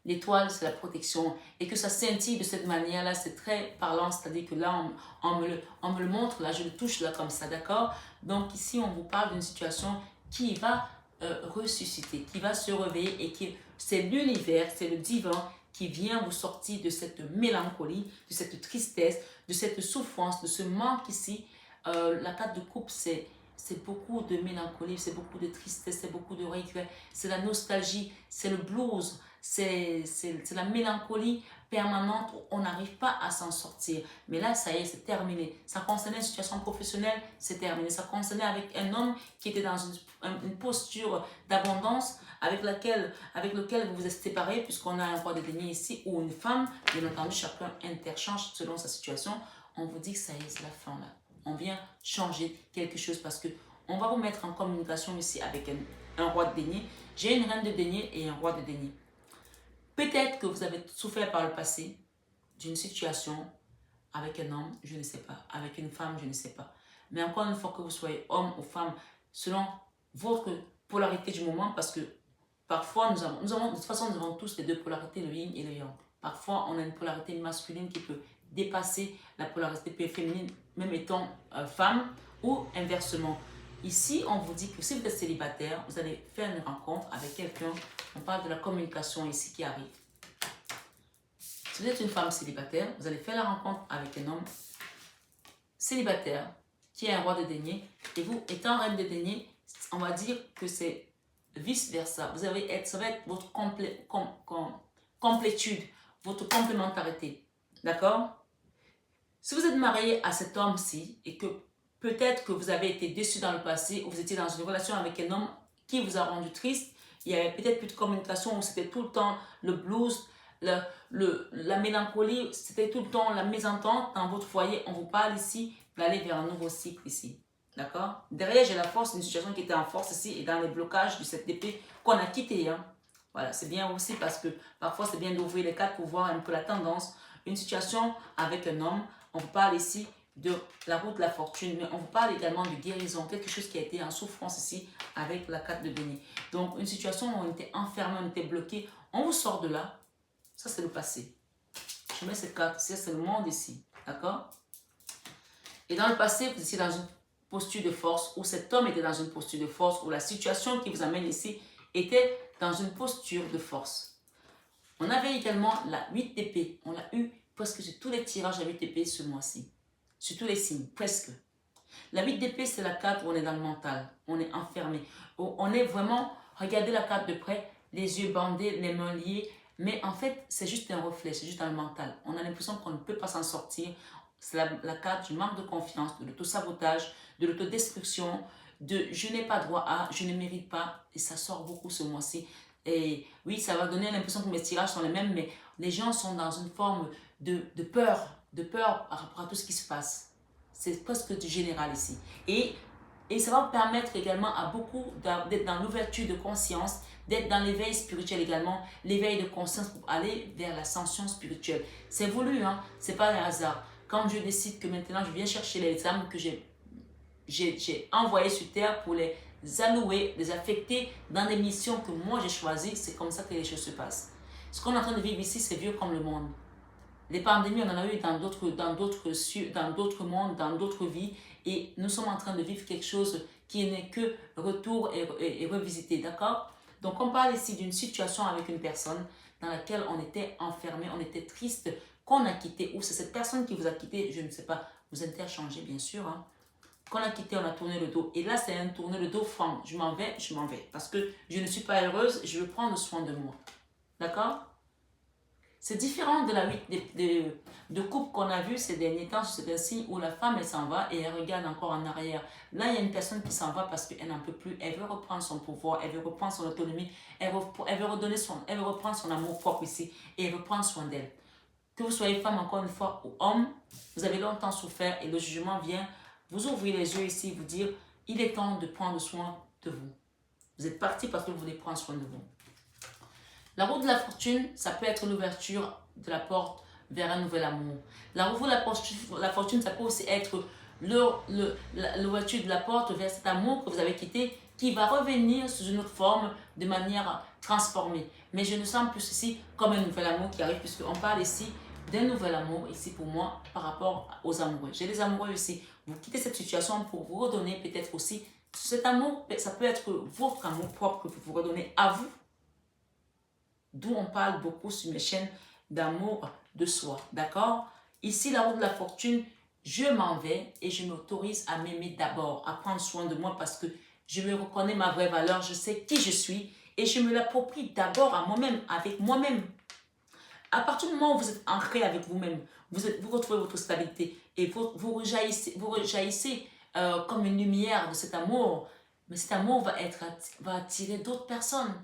L'étoile, c'est la protection. Et que ça scintille de cette manière-là, c'est très parlant. C'est-à-dire que là, on me le montre, là, je le touche là comme ça, d'accord? Donc ici, on vous parle d'une situation qui va ressusciter, qui va se réveiller et qui c'est l'univers, c'est le divin qui vient vous sortir de cette mélancolie, de cette tristesse, de cette souffrance, de ce manque ici. La carte de coupe, c'est beaucoup de mélancolie, c'est beaucoup de tristesse, c'est beaucoup de regret, c'est la nostalgie, c'est le blues, c'est la mélancolie permanente où on n'arrive pas à s'en sortir. Mais là, ça y est, c'est terminé. Ça concernait une situation professionnelle, c'est terminé. Ça concernait avec un homme qui était dans une posture d'abondance avec lequel vous vous êtes séparés, puisqu'on a un roi de denier ici, ou une femme. Bien entendu, chacun interchange selon sa situation. On vous dit que ça y est, c'est la fin là. On vient changer quelque chose parce que on va vous mettre en communication ici avec un roi de denier. J'ai une reine de denier et un roi de denier. Peut-être que vous avez souffert par le passé d'une situation avec un homme, je ne sais pas, avec une femme, je ne sais pas. Mais encore une fois, que vous soyez homme ou femme, selon votre polarité du moment, parce que parfois, nous avons de toute façon, nous avons tous les deux polarités, le yin et le yang. Parfois, on a une polarité masculine qui peut dépasser la polarité féminine, même étant femme, ou inversement. Ici, on vous dit que si vous êtes célibataire, vous allez faire une rencontre avec quelqu'un. On parle de la communication ici qui arrive. Si vous êtes une femme célibataire, vous allez faire la rencontre avec un homme célibataire qui est un roi de denier. Et vous, étant reine de denier, on va dire que c'est vice-versa. Ça va être votre complétude, votre complémentarité. D'accord? Si vous êtes marié à cet homme-ci et que peut-être que vous avez été déçu dans le passé ou vous étiez dans une relation avec un homme qui vous a rendu triste, il y avait peut-être plus de communication où c'était tout le temps le blues, la mélancolie, c'était tout le temps la mésentente dans votre foyer. On vous parle ici d'aller vers un nouveau cycle ici. D'accord? Derrière, j'ai la force, une situation qui était en force ici et dans les blocages de cette épée qu'on a quitté. Hein. Voilà, c'est bien aussi parce que parfois c'est bien d'ouvrir les cartes pour voir un peu la tendance. Une situation avec un homme, on vous parle ici de la route de la fortune, mais on vous parle également de guérison, quelque chose qui a été en souffrance ici avec la carte de béni. Donc une situation où on était enfermé, on était bloqué, on vous sort de là, ça c'est le passé. Je mets cette carte ici, c'est le monde ici, d'accord? Et dans le passé, vous étiez dans une posture de force, où cet homme était dans une posture de force, où la situation qui vous amène ici était dans une posture de force. On avait également la 8 d'épée, on l'a eu presque sur tous les tirages à 8 épées ce mois-ci. Sur tous les signes, presque. La 8 d'épée, c'est la carte où on est dans le mental. On est enfermé. On est vraiment, regardez la carte de près, les yeux bandés, les mains liées. Mais en fait, c'est juste un reflet, c'est juste dans le mental. On a l'impression qu'on ne peut pas s'en sortir. C'est la carte du manque de confiance, de l'autosabotage, de l'autodestruction, de je n'ai pas droit à, je ne mérite pas. Et ça sort beaucoup ce mois-ci. Et oui, ça va donner l'impression que mes tirages sont les mêmes, mais les gens sont dans une forme de peur par rapport à tout ce qui se passe. C'est presque du général ici. Et ça va vous permettre également à beaucoup d'être dans l'ouverture de conscience, d'être dans l'éveil spirituel également, l'éveil de conscience pour aller vers l'ascension spirituelle. C'est voulu, hein? C'est pas un hasard. Quand Dieu décide que maintenant je viens chercher les âmes que j'ai envoyées sur terre pour les allouer, les affecter dans des missions que moi j'ai choisies, c'est comme ça que les choses se passent. Ce qu'on est en train de vivre ici, c'est vieux comme le monde. Les pandémies, on en a eu dans d'autres mondes, dans d'autres vies. Et nous sommes en train de vivre quelque chose qui n'est que retour et revisité, d'accord? Donc, on parle ici d'une situation avec une personne dans laquelle on était enfermé, on était triste, qu'on a quitté, ou c'est cette personne qui vous a quitté, je ne sais pas, vous interchangez bien sûr, hein? Qu'on a quitté, on a tourné le dos. Et là, c'est un tourner le dos franc. Je m'en vais, parce que je ne suis pas heureuse, je veux prendre soin de moi. D'accord? C'est différent de la de couple qu'on a vu ces derniers temps. C'est un signe où la femme, elle s'en va et elle regarde encore en arrière. Là, il y a une personne qui s'en va parce qu'elle n'en peut plus. Elle veut reprendre son pouvoir, elle veut reprendre son autonomie, elle veut reprendre son amour propre ici et elle veut prendre soin d'elle. Que vous soyez femme encore une fois ou homme, vous avez longtemps souffert et le jugement vient vous ouvrir les yeux ici, vous dire, il est temps de prendre soin de vous. Vous êtes parti parce que vous voulez prendre soin de vous. La roue de la fortune, ça peut être l'ouverture de la porte vers un nouvel amour. La roue de la fortune, ça peut aussi être l'ouverture de la porte vers cet amour que vous avez quitté qui va revenir sous une autre forme de manière transformée. Mais je ne sens plus ceci comme un nouvel amour qui arrive puisqu'on parle ici d'un nouvel amour ici pour moi par rapport aux amoureux. J'ai des amoureux ici. Vous quittez cette situation pour vous redonner peut-être aussi cet amour. Ça peut être votre amour propre que vous vous redonnez à vous. D'où on parle beaucoup sur mes chaînes d'amour de soi. D'accord? Ici, la roue de la fortune, je m'en vais et je m'autorise à m'aimer d'abord, à prendre soin de moi parce que je me reconnais ma vraie valeur, je sais qui je suis et je me l'approprie d'abord à moi-même, avec moi-même. À partir du moment où vous êtes ancré avec vous-même, vous retrouvez votre stabilité et vous rejaillissez comme une lumière de cet amour. Mais cet amour va attirer d'autres personnes.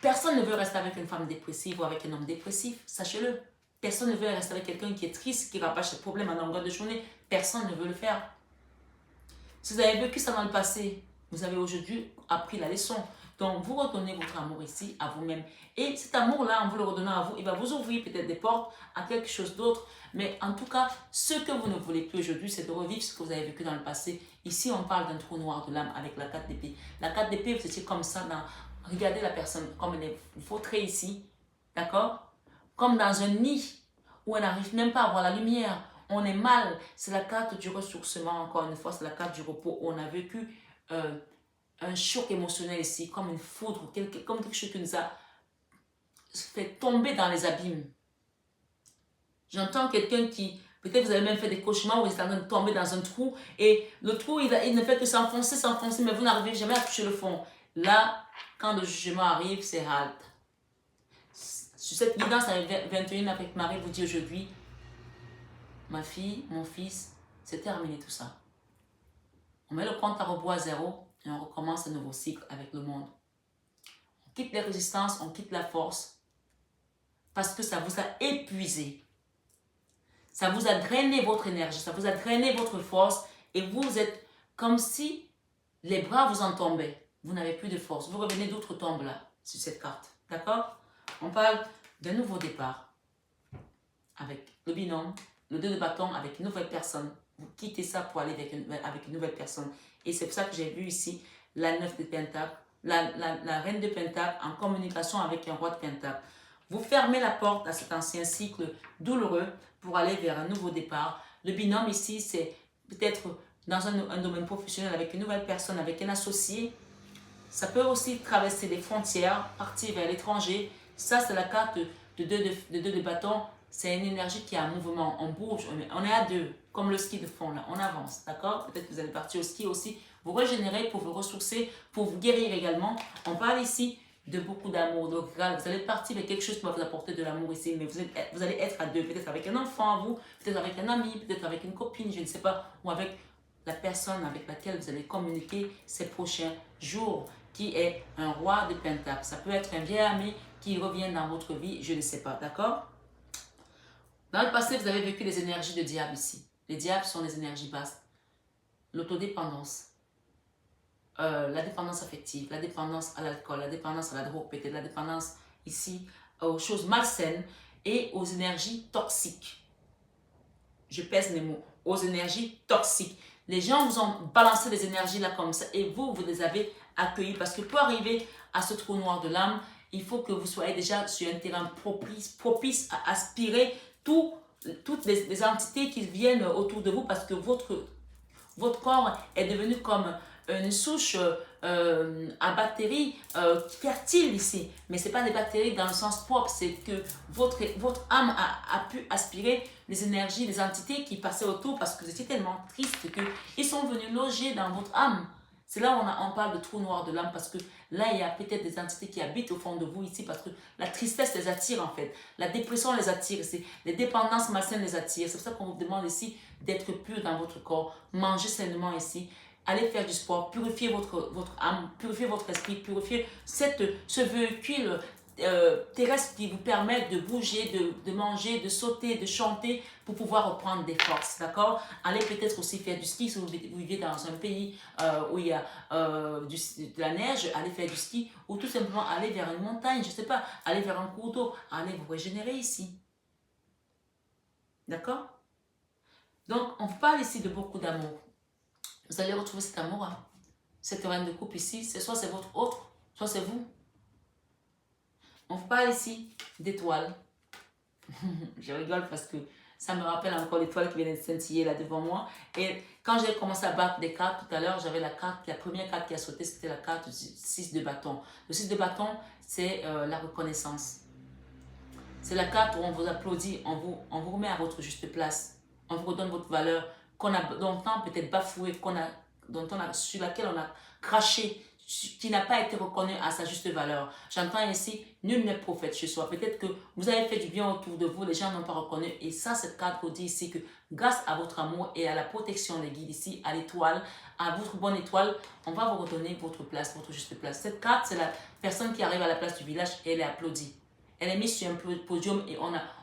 Personne ne veut rester avec une femme dépressive ou avec un homme dépressif, sachez-le. Personne ne veut rester avec quelqu'un qui est triste, qui rabâche ses problèmes à longueur de journée. Personne ne veut le faire. Si vous avez vécu ça dans le passé, vous avez aujourd'hui appris la leçon. Donc, vous redonnez votre amour ici à vous-même. Et cet amour-là, en vous le redonnant à vous, il va vous ouvrir peut-être des portes à quelque chose d'autre. Mais en tout cas, ce que vous ne voulez plus aujourd'hui, c'est de revivre ce que vous avez vécu dans le passé. Ici, on parle d'un trou noir de l'âme avec la 4 d'épée. La 4 d'épée, vous étiez comme ça dans... Regardez la personne comme elle est vautrée ici, d'accord? Comme dans un nid où elle n'arrive même pas à voir la lumière. On est mal. C'est la carte du ressourcement, encore une fois, c'est la carte du repos. On a vécu un choc émotionnel ici, comme une foudre, comme quelque chose qui nous a fait tomber dans les abîmes. J'entends quelqu'un qui, peut-être vous avez même fait des cauchemars où vous êtes en train de tomber dans un trou et le trou, il ne fait que s'enfoncer, mais vous n'arrivez jamais à toucher le fond. Là, quand le jugement arrive, c'est halte. Sur cette guidance avec 21 avec Marie vous dit aujourd'hui, ma fille, mon fils, c'est terminé tout ça. On met le compte à rebours à zéro et on recommence un nouveau cycle avec le monde. On quitte les résistances, on quitte la force parce que ça vous a épuisé. Ça vous a drainé votre énergie, ça vous a drainé votre force et vous êtes comme si les bras vous en tombaient. Vous n'avez plus de force. Vous revenez d'autres tombes là, sur cette carte. D'accord? On parle d'un nouveau départ avec le binôme, le 2 de bâton avec une nouvelle personne. Vous quittez ça pour aller avec une nouvelle personne. Et c'est pour ça que j'ai vu ici la 9 de Pentacle, la reine de Pentacle en communication avec un roi de Pentacle. Vous fermez la porte à cet ancien cycle douloureux pour aller vers un nouveau départ. Le binôme ici, c'est peut-être dans un domaine professionnel avec une nouvelle personne, avec un associé. Ça peut aussi traverser les frontières, partir vers l'étranger. Ça, c'est la carte de 2 de bâton. C'est une énergie qui est en mouvement. On bouge, on est à deux, comme le ski de fond. Là. On avance, d'accord? Peut-être que vous allez partir au ski aussi. Vous régénérer pour vous ressourcer, pour vous guérir également. On parle ici de beaucoup d'amour. Donc, vous allez partir avec quelque chose qui va vous apporter de l'amour ici. Mais vous allez être à deux. Peut-être avec un enfant, vous. Peut-être avec un ami. Peut-être avec une copine, je ne sais pas. Ou avec la personne avec laquelle vous allez communiquer ces prochains jours, qui est un roi de Pentacle. Ça peut être un vieil ami qui revient dans votre vie, je ne sais pas, d'accord? Dans le passé, vous avez vécu les énergies de diable ici. Les diables sont des énergies basses. L'autodépendance, la dépendance affective, la dépendance à l'alcool, la dépendance à la drogue, peut-être la dépendance ici aux choses malsaines et aux énergies toxiques. Je pèse mes mots, aux énergies toxiques. Les gens vous ont balancé des énergies là comme ça et vous les avez accueillies parce que pour arriver à ce trou noir de l'âme, il faut que vous soyez déjà sur un terrain propice à aspirer toutes les entités qui viennent autour de vous parce que votre corps est devenu comme une souche à bactéries fertiles ici. Mais ce n'est pas des bactéries dans le sens propre, c'est que votre âme a pu aspirer les énergies, les entités qui passaient autour parce que vous étiez tellement triste qu'ils sont venus loger dans votre âme. C'est là où on parle de trou noir de l'âme parce que là, il y a peut-être des entités qui habitent au fond de vous ici parce que la tristesse les attire en fait. La dépression les attire ici. Les dépendances malsaines les attirent. C'est pour ça qu'on vous demande ici d'être pur dans votre corps. Manger sainement ici. Allez faire du sport. Purifier votre âme. Purifier votre esprit. Purifier ce véhicule terrestre qui vous permet de bouger, de manger, de sauter, de chanter pour pouvoir reprendre des forces, d'accord? Allez peut-être aussi faire du ski si vous vivez dans un pays où il y a de la neige, allez faire du ski ou tout simplement aller vers une montagne, je ne sais pas, aller vers un cours d'eau, allez vous régénérer ici, d'accord? Donc, on parle ici de beaucoup d'amour. Vous allez retrouver cet amour, hein? Cette reine de coupe ici, soit c'est votre autre, soit c'est vous. On parle ici d'étoiles. Je rigole parce que ça me rappelle encore l'étoile qui vient de scintiller là devant moi. Et quand j'ai commencé à battre des cartes tout à l'heure, j'avais la première carte qui a sauté, c'était la carte du 6 de bâton. Le 6 de bâton, c'est la reconnaissance. C'est la carte où on vous applaudit, on vous remet à votre juste place. On vous redonne votre valeur qu'on a longtemps peut-être bafouée, sur laquelle on a craché, qui n'a pas été reconnue à sa juste valeur. J'entends ici, nul n'est prophète chez soi. Peut-être que vous avez fait du bien autour de vous, les gens n'ont pas reconnu. Et ça, cette carte vous dit ici que grâce à votre amour et à la protection des guides ici, à l'étoile, à votre bonne étoile, on va vous redonner votre place, votre juste place. Cette carte, c'est la personne qui arrive à la place du village et elle est applaudie. Elle est mise sur un podium et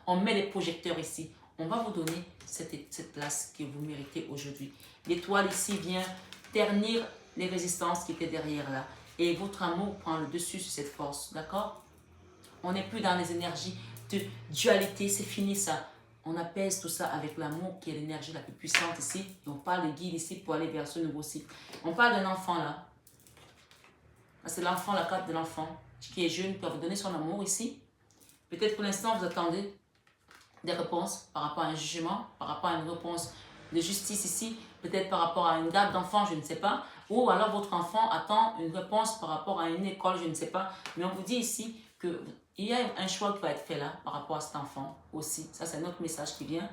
on met les projecteurs ici. On va vous donner cette place que vous méritez aujourd'hui. L'étoile ici vient ternir les résistances qui étaient derrière là. Et votre amour prend le dessus sur cette force, d'accord? On n'est plus dans les énergies de dualité, c'est fini ça. On apaise tout ça avec l'amour qui est l'énergie la plus puissante ici. Et on parle de guide ici pour aller vers ce nouveau cycle. On parle d'un enfant là. C'est l'enfant, la carte de l'enfant qui est jeune, qui va vous donner son amour ici. Peut-être pour l'instant, vous attendez des réponses par rapport à un jugement, par rapport à une réponse de justice ici, peut-être par rapport à une date d'enfant, je ne sais pas, ou alors votre enfant attend une réponse par rapport à une école, je ne sais pas, mais on vous dit ici qu'il y a un choix qui va être fait là par rapport à cet enfant aussi. Ça, c'est notre message qui vient,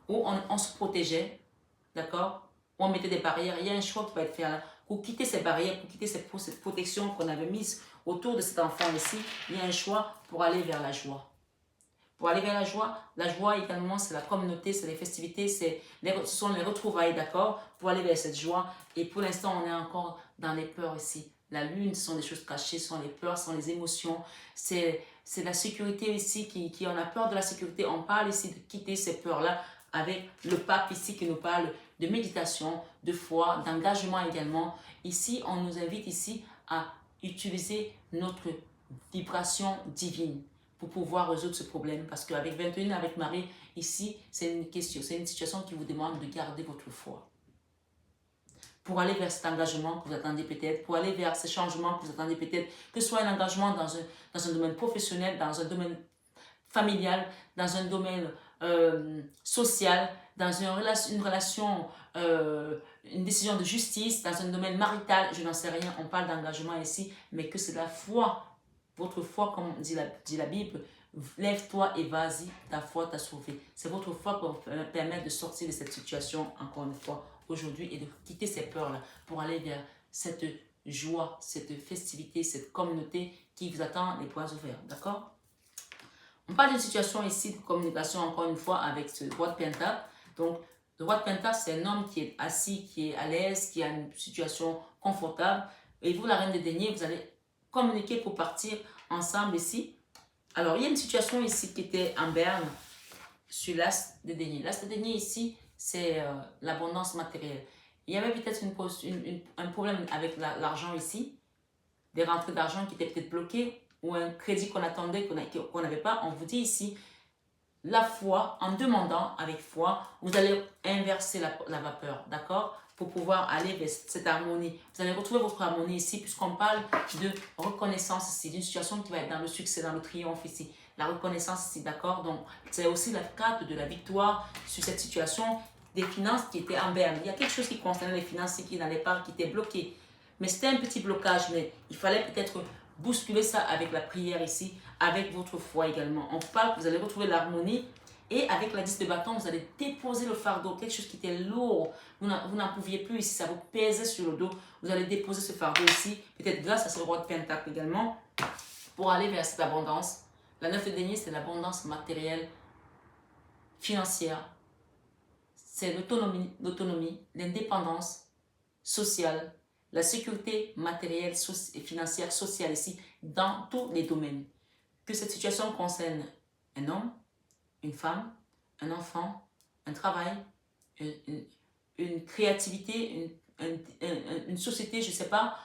où on se protégeait, d'accord, où on mettait des barrières. Il y a un choix qui va être fait là, pour quitter ces barrières, pour quitter cette protection qu'on avait mise autour de cet enfant ici. Il y a un choix pour aller vers la joie. Pour aller vers la joie également, c'est la communauté, c'est les festivités, ce sont les retrouvailles, d'accord? Pour aller vers cette joie. Et pour l'instant, on est encore dans les peurs ici. La lune, ce sont des choses cachées, ce sont les peurs, ce sont les émotions. C'est la sécurité ici, on a peur de la sécurité. On parle ici de quitter ces peurs-là avec le pape ici qui nous parle de méditation, de foi, d'engagement également. Ici, on nous invite ici à utiliser notre vibration divine pour pouvoir résoudre ce problème. Parce qu'avec 21, avec Marie, ici, c'est une question, c'est une situation qui vous demande de garder votre foi. Pour aller vers cet engagement que vous attendez peut-être, pour aller vers ces changements que vous attendez peut-être, que ce soit un engagement dans un domaine professionnel, dans un domaine familial, dans un domaine social, dans une relation, une décision de justice, dans un domaine marital, je n'en sais rien, on parle d'engagement ici, mais que c'est la foi. Votre foi, comme dit la Bible, lève-toi et vas-y, ta foi t'a sauvé. C'est votre foi qui va permettre de sortir de cette situation, encore une fois, aujourd'hui, et de quitter ces peurs-là pour aller vers cette joie, cette festivité, cette communauté qui vous attend les bras ouverts. D'accord? On parle d'une situation ici de communication, encore une fois, avec ce roi de Pentacle. Donc, le roi de Pentacle, c'est un homme qui est assis, qui est à l'aise, qui a une situation confortable. Et vous, la reine des deniers, vous allez communiquer pour partir ensemble ici. Alors, il y a une situation ici qui était en berne. sur l'as de denier. L'as de denier ici, c'est l'abondance matérielle. Il y avait peut-être un problème avec l'argent ici, des rentrées d'argent qui étaient peut-être bloquées, ou un crédit qu'on attendait, qu'on n'avait pas. On vous dit ici, la foi, en demandant avec foi, vous allez inverser la vapeur, d'accord? Pour pouvoir aller vers cette harmonie. Vous allez retrouver votre harmonie ici, puisqu'on parle de reconnaissance ici, d'une situation qui va être dans le succès, dans le triomphe ici. La reconnaissance ici, d'accord? Donc, c'est aussi la carte de la victoire sur cette situation des finances qui étaient en berne. Il y a quelque chose qui concernait les finances qui n'allait pas, qui était bloqué. Mais c'était un petit blocage, mais il fallait peut-être bousculer ça avec la prière ici, avec votre foi également. On parle que vous allez retrouver l'harmonie et avec la 10 de bâton, vous allez déposer le fardeau, quelque chose qui était lourd. Vous n'en pouviez plus ici, ça vous pesait sur le dos. Vous allez déposer ce fardeau ici, peut-être grâce à ce roi de Pentacle également, pour aller vers cette abondance. La 9 de denier, c'est l'abondance matérielle, financière. C'est l'autonomie, l'indépendance sociale, la sécurité matérielle et financière, sociale ici, dans tous les domaines. Que cette situation concerne un homme, une femme, un enfant, un travail, une créativité, une société, je ne sais pas,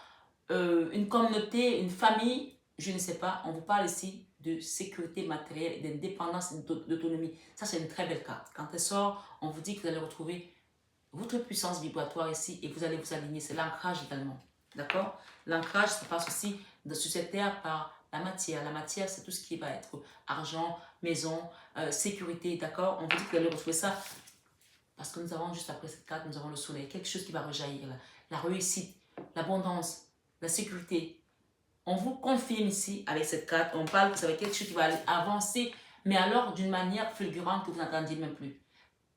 une communauté, une famille, je ne sais pas. On vous parle ici de sécurité matérielle, d'indépendance et d'autonomie. Ça, c'est une très belle carte. Quand elle sort, on vous dit que vous allez retrouver votre puissance vibratoire ici et vous allez vous aligner. C'est l'ancrage également. D'accord? L'ancrage se passe aussi sur cette terre par la matière. La matière, c'est tout ce qui va être argent, maison, sécurité. D'accord? On vous dit que vous allez retrouver ça parce que nous avons juste après cette carte, nous avons le soleil. Quelque chose qui va rejaillir. La réussite, l'abondance, la sécurité. On vous confirme ici avec cette carte. On parle que ça va être quelque chose qui va avancer, mais alors d'une manière fulgurante que vous n'entendiez même plus.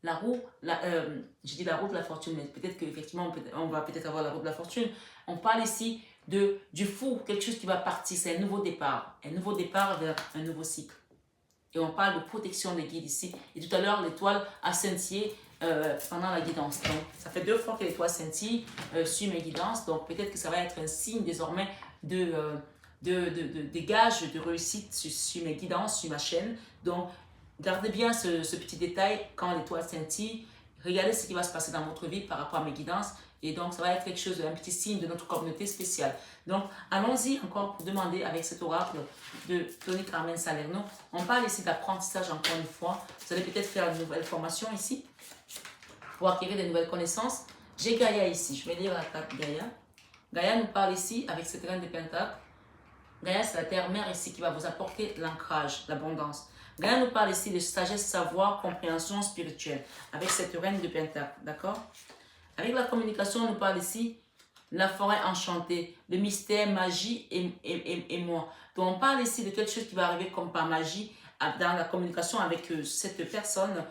La roue, je dis la roue de la fortune, mais peut-être qu'effectivement, on va peut-être avoir la roue de la fortune. On parle ici du four, quelque chose qui va partir, c'est un nouveau départ vers un nouveau cycle. Et on parle de protection des guides ici. Et tout à l'heure, l'étoile a scintillé pendant la guidance. Donc, ça fait 2 fois que l'étoile scintille sur mes guidances. Donc, peut-être que ça va être un signe désormais de gages de réussite sur mes guidances, sur ma chaîne. Donc, gardez bien ce petit détail quand l'étoile scintille. Regardez ce qui va se passer dans votre vie par rapport à mes guidances. Et donc, ça va être quelque chose, un petit signe de notre communauté spéciale. Donc, allons-y encore pour demander avec cet oracle de Tony Carmen Salerno. On parle ici d'apprentissage encore une fois. Vous allez peut-être faire une nouvelle formation ici pour acquérir de nouvelles connaissances. J'ai Gaïa ici. Je vais lire la carte Gaïa. Gaïa nous parle ici avec cette reine de Pentacle. Gaïa, c'est la terre-mère ici qui va vous apporter l'ancrage, l'abondance. Gaïa nous parle ici de sagesse, savoir, compréhension spirituelle avec cette reine de Pentacle. D'accord? Avec la communication, on nous parle ici la forêt enchantée, le mystère, magie et moi. Donc, on parle ici de quelque chose qui va arriver comme par magie dans la communication avec cette personne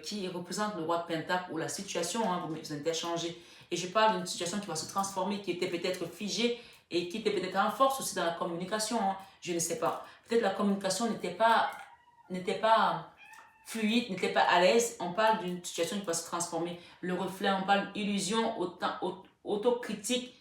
qui représente le roi de Pentacle ou la situation, hein, vous interchangez. Et je parle d'une situation qui va se transformer, qui était peut-être figée et qui était peut-être en force aussi dans la communication. Hein, je ne sais pas. Peut-être la communication n'était pas fluide, n'était pas à l'aise. On parle d'une situation qui va se transformer. Le reflet, on parle d'illusion, autocritique,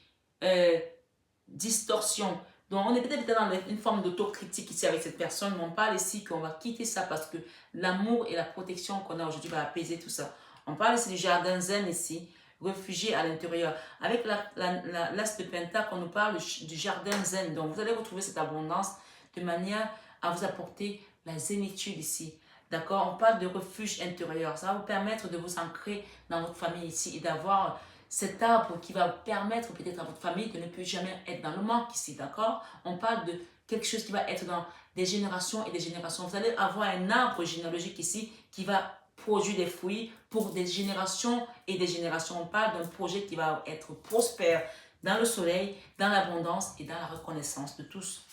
distorsion. Donc, on est peut-être dans une forme d'autocritique ici avec cette personne, mais on parle ici qu'on va quitter ça parce que l'amour et la protection qu'on a aujourd'hui va apaiser tout ça. On parle ici du jardin zen ici, réfugié à l'intérieur. Avec l'as de Pentacle, on nous parle du jardin zen. Donc, vous allez retrouver cette abondance de manière à vous apporter la zénitude ici. D'accord? On parle de refuge intérieur. Ça va vous permettre de vous ancrer dans votre famille ici et d'avoir cet arbre qui va permettre peut-être à votre famille de ne plus jamais être dans le manque ici. D'accord? On parle de quelque chose qui va être dans des générations et des générations. Vous allez avoir un arbre généalogique ici qui va produire des fruits pour des générations et des générations. On parle d'un projet qui va être prospère dans le soleil, dans l'abondance et dans la reconnaissance de tous.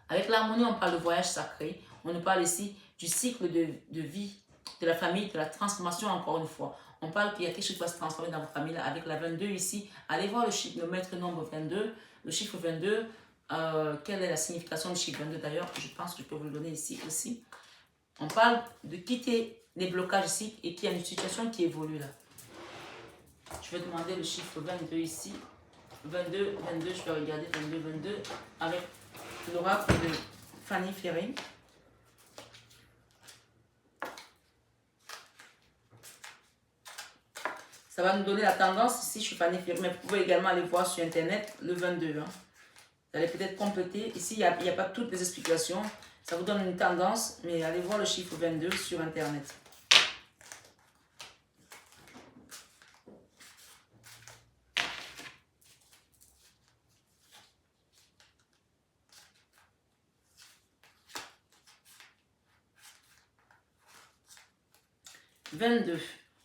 Avec l'harmonie, on parle de voyage sacré. On nous parle ici du cycle de vie de la famille, de la transformation encore une fois. On parle qu'il y a quelque chose qui va se transformer dans votre famille. Là, avec la 22 ici, allez voir le maître nombre 22. Le chiffre 22, quelle est la signification du chiffre 22 d'ailleurs? Je pense que je peux vous le donner ici aussi. On parle de quitter les blocages ici et qu'il y a une situation qui évolue là. Je vais demander le chiffre 22 ici. 22, je vais regarder 22 avec l'oracle de Fanny Ferry. Ça va nous donner la tendance. Ici, je suis Fanny Ferry, mais vous pouvez également aller voir sur Internet le 22. Hein. Vous allez peut-être compléter. Ici, il n'y a pas toutes les explications. Ça vous donne une tendance, mais allez voir le chiffre 22 sur Internet. « 22.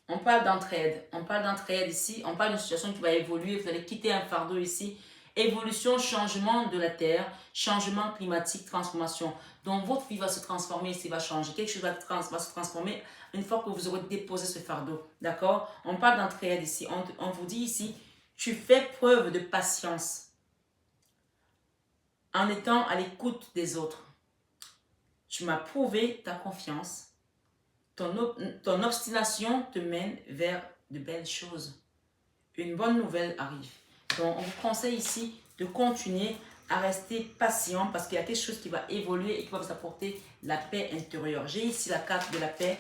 On parle d'entraide. On parle d'entraide ici. On parle d'une situation qui va évoluer. Vous allez quitter un fardeau ici. Évolution, changement de la terre, changement climatique, transformation. Donc, votre vie va se transformer ici, va changer. Quelque chose va se transformer une fois que vous aurez déposé ce fardeau. D'accord? On parle d'entraide ici. On vous dit ici, tu fais preuve de patience en étant à l'écoute des autres. Tu m'as prouvé ta confiance. Ton obstination te mène vers de belles choses. Une bonne nouvelle arrive. Donc, on vous conseille ici de continuer à rester patient parce qu'il y a quelque chose qui va évoluer et qui va vous apporter la paix intérieure. J'ai ici la carte de la paix,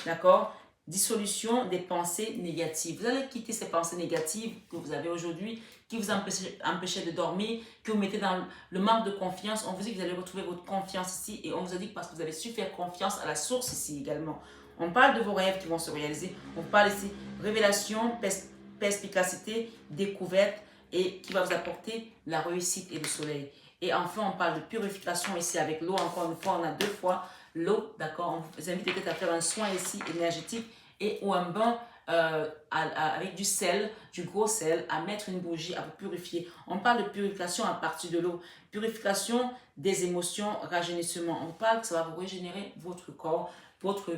d'accord? Dissolution des pensées négatives. Vous allez quitter ces pensées négatives que vous avez aujourd'hui, qui vous empêchaient de dormir, que vous mettez dans le manque de confiance. On vous dit que vous allez retrouver votre confiance ici et on vous a dit que parce que vous avez su faire confiance à la source ici également. On parle de vos rêves qui vont se réaliser. On parle ici révélation, perspicacité, découverte et qui va vous apporter la réussite et le soleil. Et enfin, on parle de purification ici avec l'eau. Encore une fois, on a 2 fois l'eau, d'accord? On vous invite peut-être à faire un soin ici énergétique et ou un bain avec du sel, du gros sel, à mettre une bougie, à vous purifier. On parle de purification à partir de l'eau. Purification des émotions, rajeunissement. On parle que ça va vous régénérer votre corps, votre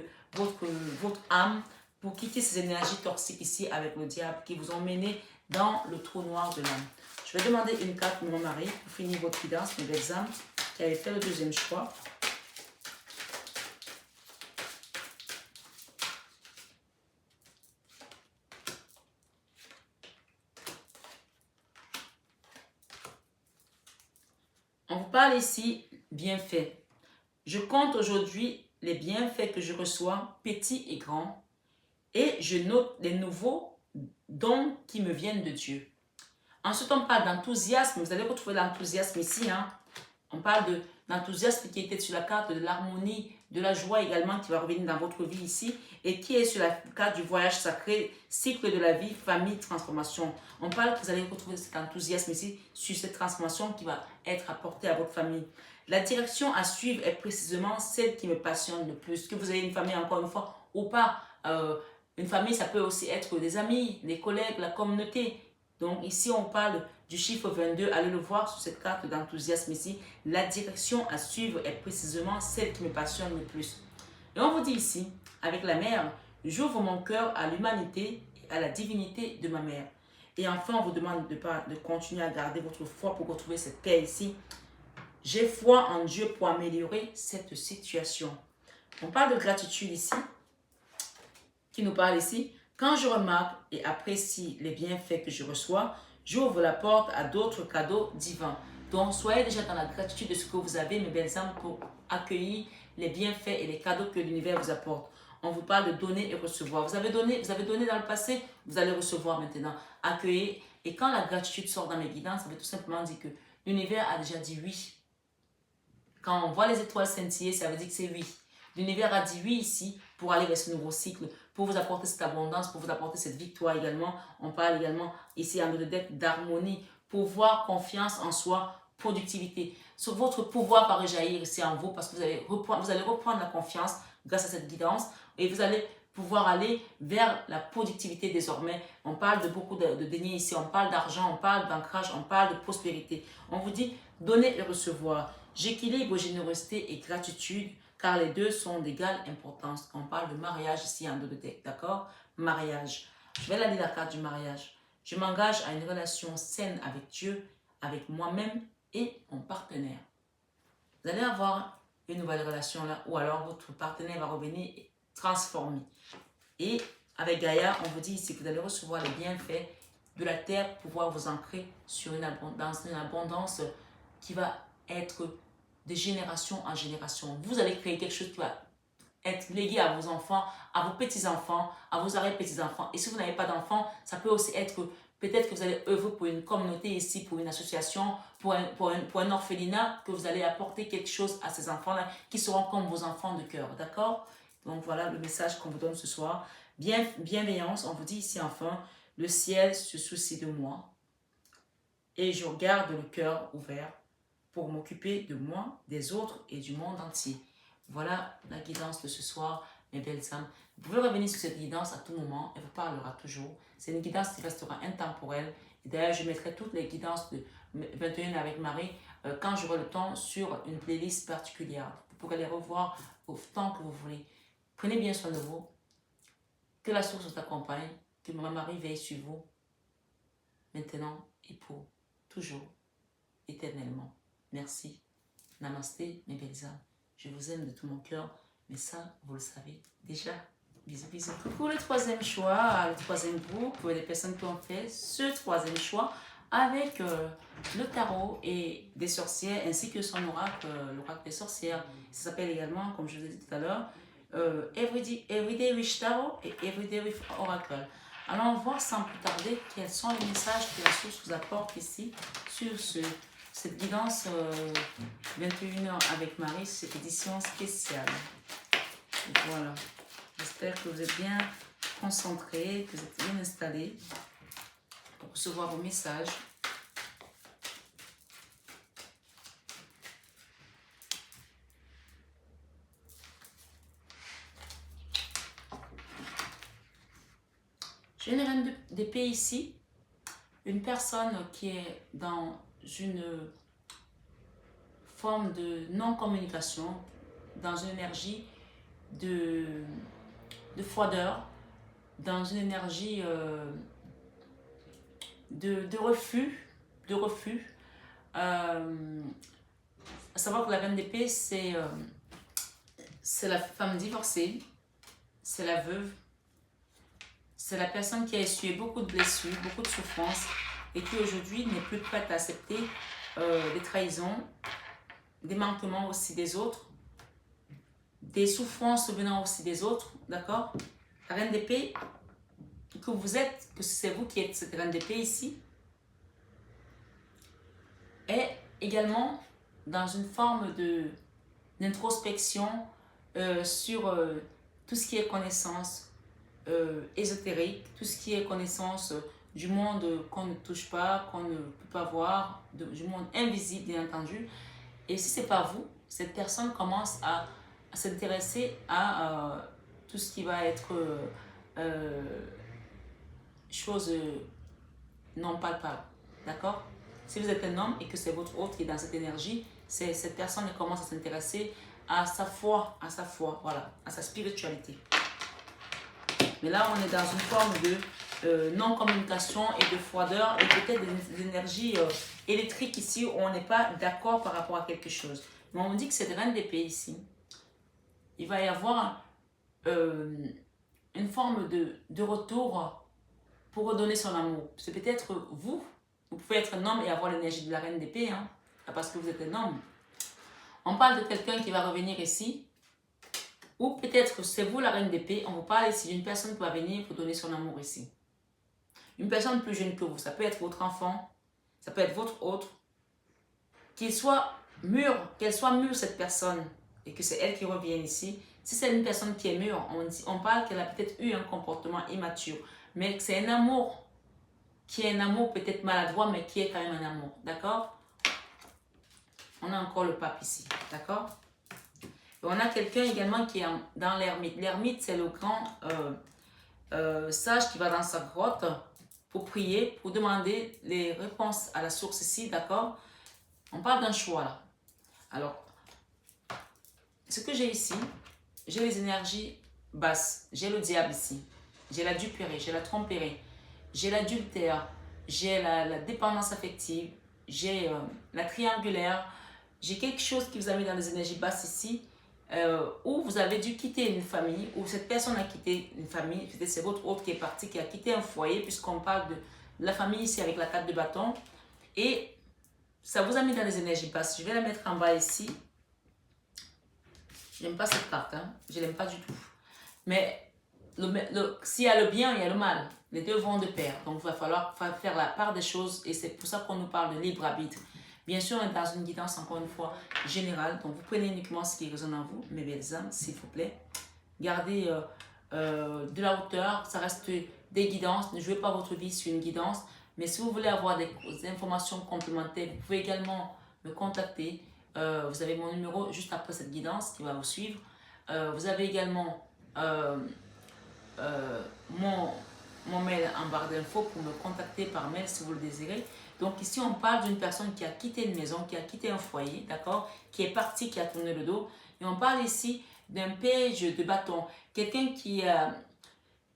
âme, pour quitter ces énergies toxiques ici avec le diable qui vous ont mené dans le trou noir de l'âme. Je vais demander une carte pour mon mari pour finir votre guidance, mes belles âmes, qui avait fait le deuxième choix. On vous parle ici bienfaits. Je compte aujourd'hui les bienfaits que je reçois, petits et grands, et je note les nouveaux dons qui me viennent de Dieu. Ensuite, on parle d'enthousiasme. Vous allez retrouver l'enthousiasme ici. Hein. On parle de l'enthousiasme qui était sur la carte de l'harmonie, de la joie également qui va revenir dans votre vie ici et qui est sur la carte du voyage sacré, cycle de la vie, famille, transformation. On parle que vous allez retrouver cet enthousiasme ici sur cette transformation qui va être apportée à votre famille. La direction à suivre est précisément celle qui me passionne le plus. Que vous ayez une famille encore une fois ou pas. Une famille, ça peut aussi être des amis, des collègues, la communauté. Donc ici, on parle du chiffre 22. Allez le voir sur cette carte d'enthousiasme ici. La direction à suivre est précisément celle qui me passionne le plus. Et on vous dit ici, avec la mère, j'ouvre mon cœur à l'humanité et à la divinité de ma mère. Et enfin, on vous demande de continuer à garder votre foi pour retrouver cette paix ici. J'ai foi en Dieu pour améliorer cette situation. On parle de gratitude ici, qui nous parle ici. Quand je remarque et apprécie les bienfaits que je reçois, j'ouvre la porte à d'autres cadeaux divins. Donc, soyez déjà dans la gratitude de ce que vous avez, mes belles âmes, pour accueillir les bienfaits et les cadeaux que l'univers vous apporte. On vous parle de donner et recevoir. Vous avez donné dans le passé, vous allez recevoir maintenant. Accueillez. Et quand la gratitude sort dans mes guidances, ça veut tout simplement dire que l'univers a déjà dit oui. Quand on voit les étoiles scintiller, ça veut dire que c'est oui. L'univers a dit oui ici pour aller vers ce nouveau cycle, pour vous apporter cette abondance, pour vous apporter cette victoire également. On parle également ici en deck d'harmonie, pouvoir, confiance en soi, productivité. Sur votre pouvoir va rejaillir ici en vous parce que vous allez reprendre la confiance grâce à cette guidance et vous allez pouvoir aller vers la productivité désormais. On parle de beaucoup de deniers ici, on parle d'argent, on parle d'ancrage, on parle de prospérité. On vous dit donner et recevoir. J'équilibre générosité et gratitude car les deux sont d'égale importance. On parle de mariage ici en deck, d'accord? Mariage. Je vais lire la carte du mariage. Je m'engage à une relation saine avec Dieu, avec moi-même et mon partenaire. Vous allez avoir une nouvelle relation là, ou alors votre partenaire va revenir transformé. Et avec Gaïa, on vous dit ici que vous allez recevoir les bienfaits de la terre, pouvoir vous ancrer sur une abondance qui va être de génération en génération. Vous allez créer quelque chose qui va être légué à vos enfants, à vos petits-enfants, à vos arrière-petits-enfants. Et si vous n'avez pas d'enfants, ça peut aussi être peut-être que vous allez œuvrer pour une communauté ici, pour une association, pour un orphelinat, que vous allez apporter quelque chose à ces enfants-là qui seront comme vos enfants de cœur. D'accord? Donc voilà le message qu'on vous donne ce soir. Bienveillance, on vous dit ici enfin, le ciel se soucie de moi et je garde le cœur ouvert pour m'occuper de moi, des autres et du monde entier. Voilà la guidance de ce soir, mes belles âmes. Vous pouvez revenir sur cette guidance à tout moment, elle vous parlera toujours. C'est une guidance qui restera intemporelle. Et d'ailleurs, je mettrai toutes les guidances de 21 avec Marie quand j'aurai le temps sur une playlist particulière. Vous pourrez les revoir autant que vous voulez. Prenez bien soin de vous. Que la source vous accompagne. Que Marie veille sur vous. Maintenant et pour toujours, éternellement. Merci. Namasté, mes belles âmes. Je vous aime de tout mon cœur, mais ça, vous le savez déjà. Bisous, bisous. Pour le troisième choix, le troisième groupe, les personnes qui ont fait ce troisième choix avec le tarot et des sorcières, ainsi que son oracle, l'oracle des sorcières. Ça s'appelle également, comme je vous ai dit tout à l'heure, Everyday with Tarot et Everyday with Oracle. Allons voir sans plus tarder quels sont les messages que la source vous apporte ici sur cette guidance 21h avec Marie, cette édition spéciale. Voilà. J'espère que vous êtes bien concentrés, que vous êtes bien installés pour recevoir vos messages. J'ai une reine d'épée ici, une personne qui est dans une forme de non-communication, dans une énergie de froideur, dans une énergie de refus, à savoir que la reine d'épée, c'est la femme divorcée, c'est la veuve, c'est la personne qui a essuyé beaucoup de blessures, beaucoup de souffrances et qui aujourd'hui n'est plus prête à accepter des trahisons, des manquements aussi des autres, des souffrances venant aussi des autres, d'accord? La reine d'épée, que vous êtes, que c'est vous qui êtes cette reine d'épée ici, est également dans une forme d'introspection sur tout ce qui est connaissance ésotérique, tout ce qui est connaissance du monde qu'on ne touche pas, qu'on ne peut pas voir, du monde invisible bien entendu. Et si ce n'est pas vous, cette personne commence à s'intéresser à tout ce qui va être chose non palpable, d'accord? Si vous êtes un homme et que c'est votre hôte qui est dans cette énergie, c'est cette personne qui commence à s'intéresser à sa foi, voilà, à sa spiritualité. Mais là, on est dans une forme de non-communication et de froideur et peut-être des énergies électriques ici où on n'est pas d'accord par rapport à quelque chose. Mais on dit que cette reine d'épée ici, il va y avoir une forme de retour pour redonner son amour. C'est peut-être vous pouvez être un homme et avoir l'énergie de la reine d'épée, hein, parce que vous êtes un homme. On parle de quelqu'un qui va revenir ici. Ou peut-être que c'est vous la reine d'épée, on vous parle ici d'une personne qui va venir pour donner son amour ici. Une personne plus jeune que vous, ça peut être votre enfant, ça peut être votre autre. Qu'elle soit mûre cette personne, et que c'est elle qui revienne ici. Si c'est une personne qui est mûre, on parle qu'elle a peut-être eu un comportement immature, mais c'est un amour, qui est un amour peut-être maladroit, mais qui est quand même un amour, d'accord? On a encore le pape ici, d'accord? On a quelqu'un également qui est dans l'ermite. L'ermite, c'est le grand sage qui va dans sa grotte pour prier, pour demander les réponses à la source ici, d'accord? On parle d'un choix là. Alors, ce que j'ai ici, j'ai les énergies basses. J'ai le diable ici. J'ai la duperie, j'ai la tromperie, j'ai l'adultère, j'ai la dépendance affective, j'ai la triangulaire. J'ai quelque chose qui vous a mis dans les énergies basses ici. Où vous avez dû quitter une famille, ou cette personne a quitté une famille, peut-être c'est votre autre qui est parti, qui a quitté un foyer, puisqu'on parle de la famille ici avec la 4 de bâton, et ça vous a mis dans les énergies basses. Je vais la mettre en bas ici. J'aime pas cette carte, hein. Je l'aime pas du tout. Mais s'il y a le bien, il y a le mal. Les deux vont de pair. Donc, il va falloir faire la part des choses et c'est pour ça qu'on nous parle de libre arbitre. Bien sûr, on est dans une guidance, encore une fois, générale. Donc, vous prenez uniquement ce qui résonne en vous, mes belles âmes, s'il vous plaît. Gardez de la hauteur, ça reste des guidances. Ne jouez pas votre vie sur une guidance. Mais si vous voulez avoir des informations complémentaires, vous pouvez également me contacter. Vous avez mon numéro juste après cette guidance qui va vous suivre. Vous avez également mon mail en barre d'infos pour me contacter par mail si vous le désirez. Donc ici, on parle d'une personne qui a quitté une maison, qui a quitté un foyer, d'accord, qui est parti, qui a tourné le dos. Et on parle ici d'un page de bâton. Quelqu'un qui a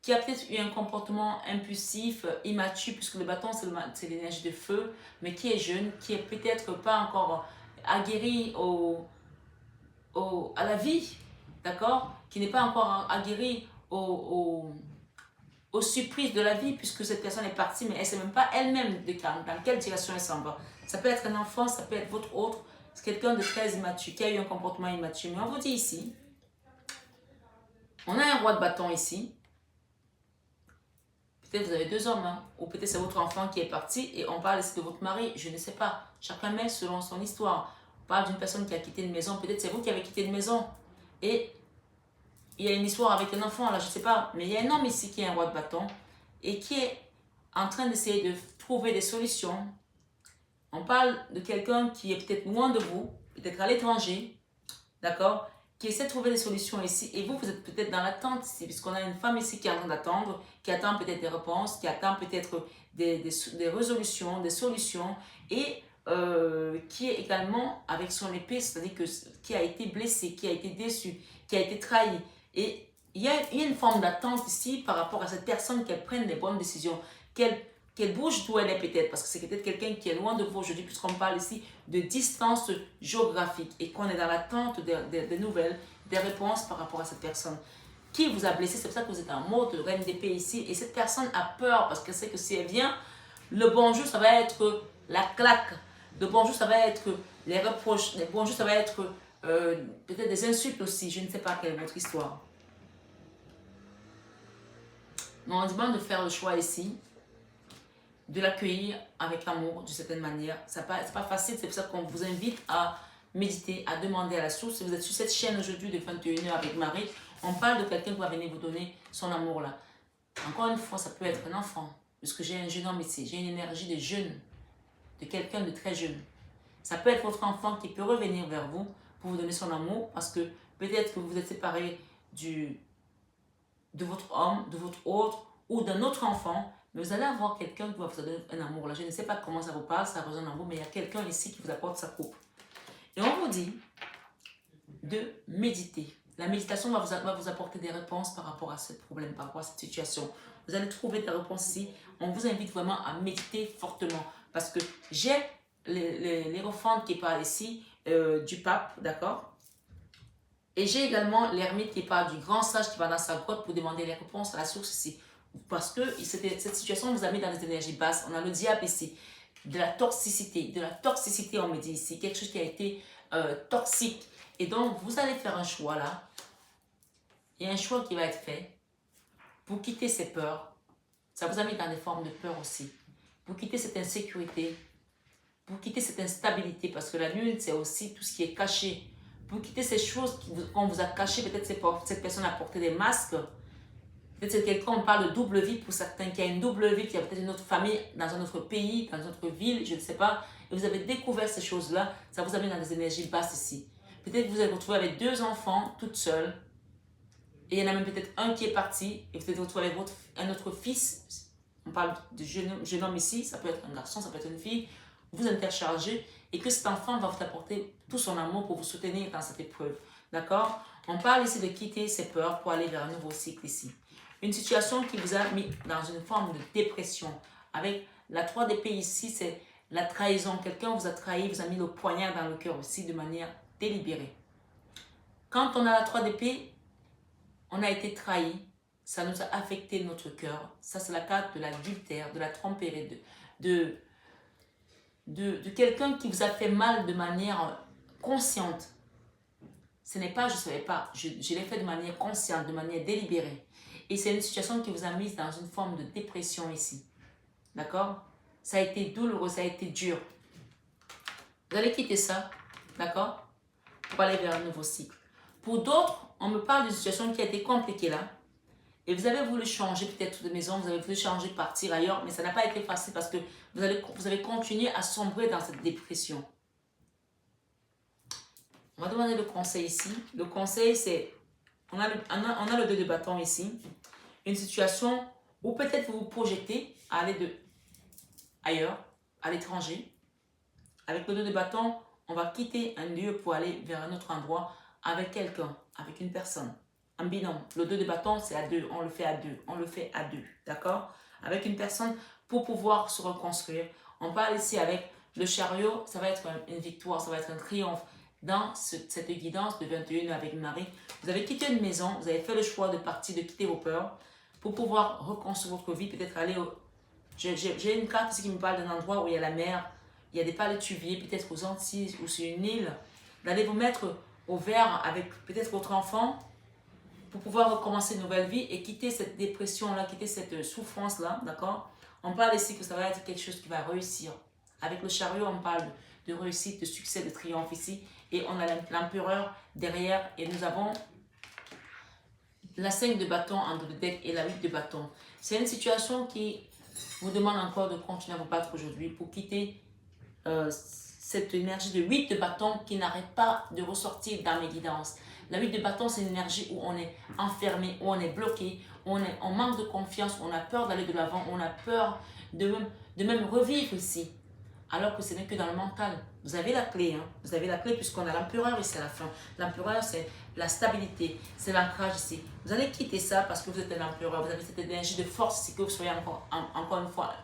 peut-être eu un comportement impulsif, immature, puisque le bâton, c'est l'énergie de feu, mais qui est jeune, qui est peut-être pas encore aguerri à la vie, d'accord, qui n'est pas encore aguerri aux surprises de la vie, puisque cette personne est partie, mais elle ne sait même pas elle-même dans quelle direction elle s'en va. Ça peut être un enfant, ça peut être votre autre, c'est quelqu'un de très immature, qui a eu un comportement immature. Mais on vous dit ici, on a un roi de bâton ici. Peut-être vous avez deux hommes, hein, ou peut-être c'est votre enfant qui est parti, et on parle ici de votre mari, je ne sais pas. Chacun met selon son histoire. On parle d'une personne qui a quitté une maison, peut-être c'est vous qui avez quitté une maison, et il y a une histoire avec un enfant, là, je ne sais pas. Mais il y a un homme ici qui est un roi de bâton et qui est en train d'essayer de trouver des solutions. On parle de quelqu'un qui est peut-être loin de vous, peut-être à l'étranger, d'accord, qui essaie de trouver des solutions ici. Et vous, vous êtes peut-être dans l'attente ici, puisqu'on a une femme ici qui est en train d'attendre, qui attend peut-être des réponses, qui attend peut-être des résolutions, des solutions, et qui est également avec son épée, c'est-à-dire qui a été blessé, qui a été déçu, qui a été trahi. Et il y a une forme d'attente ici par rapport à cette personne, qu'elle prenne les bonnes décisions, qu'elle bouge d'où elle est peut-être, parce que c'est peut-être quelqu'un qui est loin de vous aujourd'hui, puisqu'on parle ici de distance géographique et qu'on est dans l'attente des nouvelles, des réponses par rapport à cette personne qui vous a blessé. C'est pour ça que vous êtes en mode reine d'épée ici, et cette personne a peur parce qu'elle sait que si elle vient, le bonjour, ça va être la claque. Le bonjour, ça va être les reproches. Le bonjour, ça va être peut-être des insultes aussi. Je ne sais pas quelle est votre histoire. Mais on demande de faire le choix ici, de l'accueillir avec amour, d'une certaine manière. C'est pas facile, c'est pour ça qu'on vous invite à méditer, à demander à la source. Si vous êtes sur cette chaîne aujourd'hui de 21h avec Marie, on parle de quelqu'un qui va venir vous donner son amour là. Encore une fois, ça peut être un enfant, puisque j'ai un jeune homme ici, j'ai une énergie de jeune, de quelqu'un de très jeune. Ça peut être votre enfant qui peut revenir vers vous pour vous donner son amour, parce que peut-être que vous êtes séparé de votre homme, de votre autre, ou d'un autre enfant, mais vous allez avoir quelqu'un qui va vous donner un amour. Là, je ne sais pas comment ça vous parle, ça résonne en vous, mais il y a quelqu'un ici qui vous apporte sa coupe. Et on vous dit de méditer. La méditation va vous apporter des réponses par rapport à ce problème, par rapport à cette situation. Vous allez trouver des réponses ici. On vous invite vraiment à méditer fortement, parce que j'ai l'Hiérophante qui parle ici du pape, d'accord? Et j'ai également l'ermite qui parle du grand sage qui va dans sa grotte pour demander les réponses à la source ici. Parce que cette situation vous a mis dans les énergies basses. On a le diable ici, de la toxicité. De la toxicité, on me dit ici. Quelque chose qui a été toxique. Et donc, vous allez faire un choix là. Il y a un choix qui va être fait pour quitter ces peurs. Ça vous a mis dans des formes de peur aussi. Pour quitter cette insécurité. Pour quitter cette instabilité. Parce que la lune, c'est aussi tout ce qui est caché. Pour quitter ces choses qu'on vous a cachées. Peut-être cette personne a porté des masques. Peut-être c'est quelqu'un, on parle de double vie pour certains, qui a une double vie, qui a peut-être une autre famille dans un autre pays, dans une autre ville, je ne sais pas. Et vous avez découvert ces choses-là, ça vous amène dans des énergies basses ici. Peut-être que vous êtes retrouvé avec deux enfants, toutes seules. Et il y en a même peut-être un qui est parti, et vous êtes retrouvé avec un autre fils. On parle de jeune homme ici, ça peut être un garçon, ça peut être une fille. Vous interchargez, et que cet enfant va vous apporter tout son amour pour vous soutenir dans cette épreuve. D'accord? On parle ici de quitter ses peurs pour aller vers un nouveau cycle ici. Une situation qui vous a mis dans une forme de dépression. Avec la 3 d'épée ici, c'est la trahison. Quelqu'un vous a trahi, vous a mis le poignard dans le cœur aussi de manière délibérée. Quand on a la 3 d'épée, on a été trahi. Ça nous a affecté notre cœur. Ça, c'est la carte de l'adultère, de la tromperie, de quelqu'un qui vous a fait mal de manière consciente. Ce n'est pas je ne savais pas, je l'ai fait de manière consciente, de manière délibérée. Et c'est une situation qui vous a mise dans une forme de dépression ici. D'accord? Ça a été douloureux, ça a été dur. Vous allez quitter ça, d'accord? Pour aller vers un nouveau cycle. Pour d'autres, on me parle d'une situation qui a été compliquée là. Et vous avez voulu changer peut-être de maison, vous avez voulu changer, partir ailleurs, mais ça n'a pas été facile parce que vous avez continué à sombrer dans cette dépression. On va demander le conseil ici. Le conseil, c'est, on a le 2 de bâton ici. Une situation où peut-être vous vous projetez à aller ailleurs, à l'étranger. Avec le 2 de bâton, on va quitter un lieu pour aller vers un autre endroit avec quelqu'un, avec une personne. Un binôme. Le 2 de bâton, c'est à deux. On le fait à deux. On le fait à deux. D'accord? Avec une personne pour pouvoir se reconstruire. On parle ici avec le chariot. Ça va être une victoire. Ça va être un triomphe. Dans cette guidance de 21 avec Marie, vous avez quitté une maison. Vous avez fait le choix de partir, de quitter vos peurs pour pouvoir reconstruire votre vie. Peut-être aller au... J'ai une carte ici qui me parle d'un endroit où il y a la mer. Il y a des palétuviers, peut-être aux Antilles ou sur une île. D'aller vous mettre au vert avec peut-être votre enfant pour pouvoir recommencer une nouvelle vie et quitter cette dépression-là, quitter cette souffrance-là, d'accord? On parle ici que ça va être quelque chose qui va réussir. Avec le chariot, on parle de réussite, de succès, de triomphe ici. Et on a l'empereur derrière et nous avons la 5 de bâton en double deck et la 8 de bâton. C'est une situation qui vous demande encore de continuer à vous battre aujourd'hui pour quitter cette énergie de 8 de bâton qui n'arrête pas de ressortir dans mes guidances. La 8 de bâton, c'est une énergie où on est enfermé, où on est bloqué, où on manque de confiance, où on a peur d'aller de l'avant, où on a peur de même revivre ici. Alors que ce n'est que dans le mental. Vous avez la clé, hein? Vous avez la clé puisqu'on a l'empereur ici à la fin. L'empereur, c'est la stabilité, c'est l'ancrage ici. Vous allez quitter ça parce que vous êtes l'empereur, vous avez cette énergie de force ici, que vous soyez encore une fois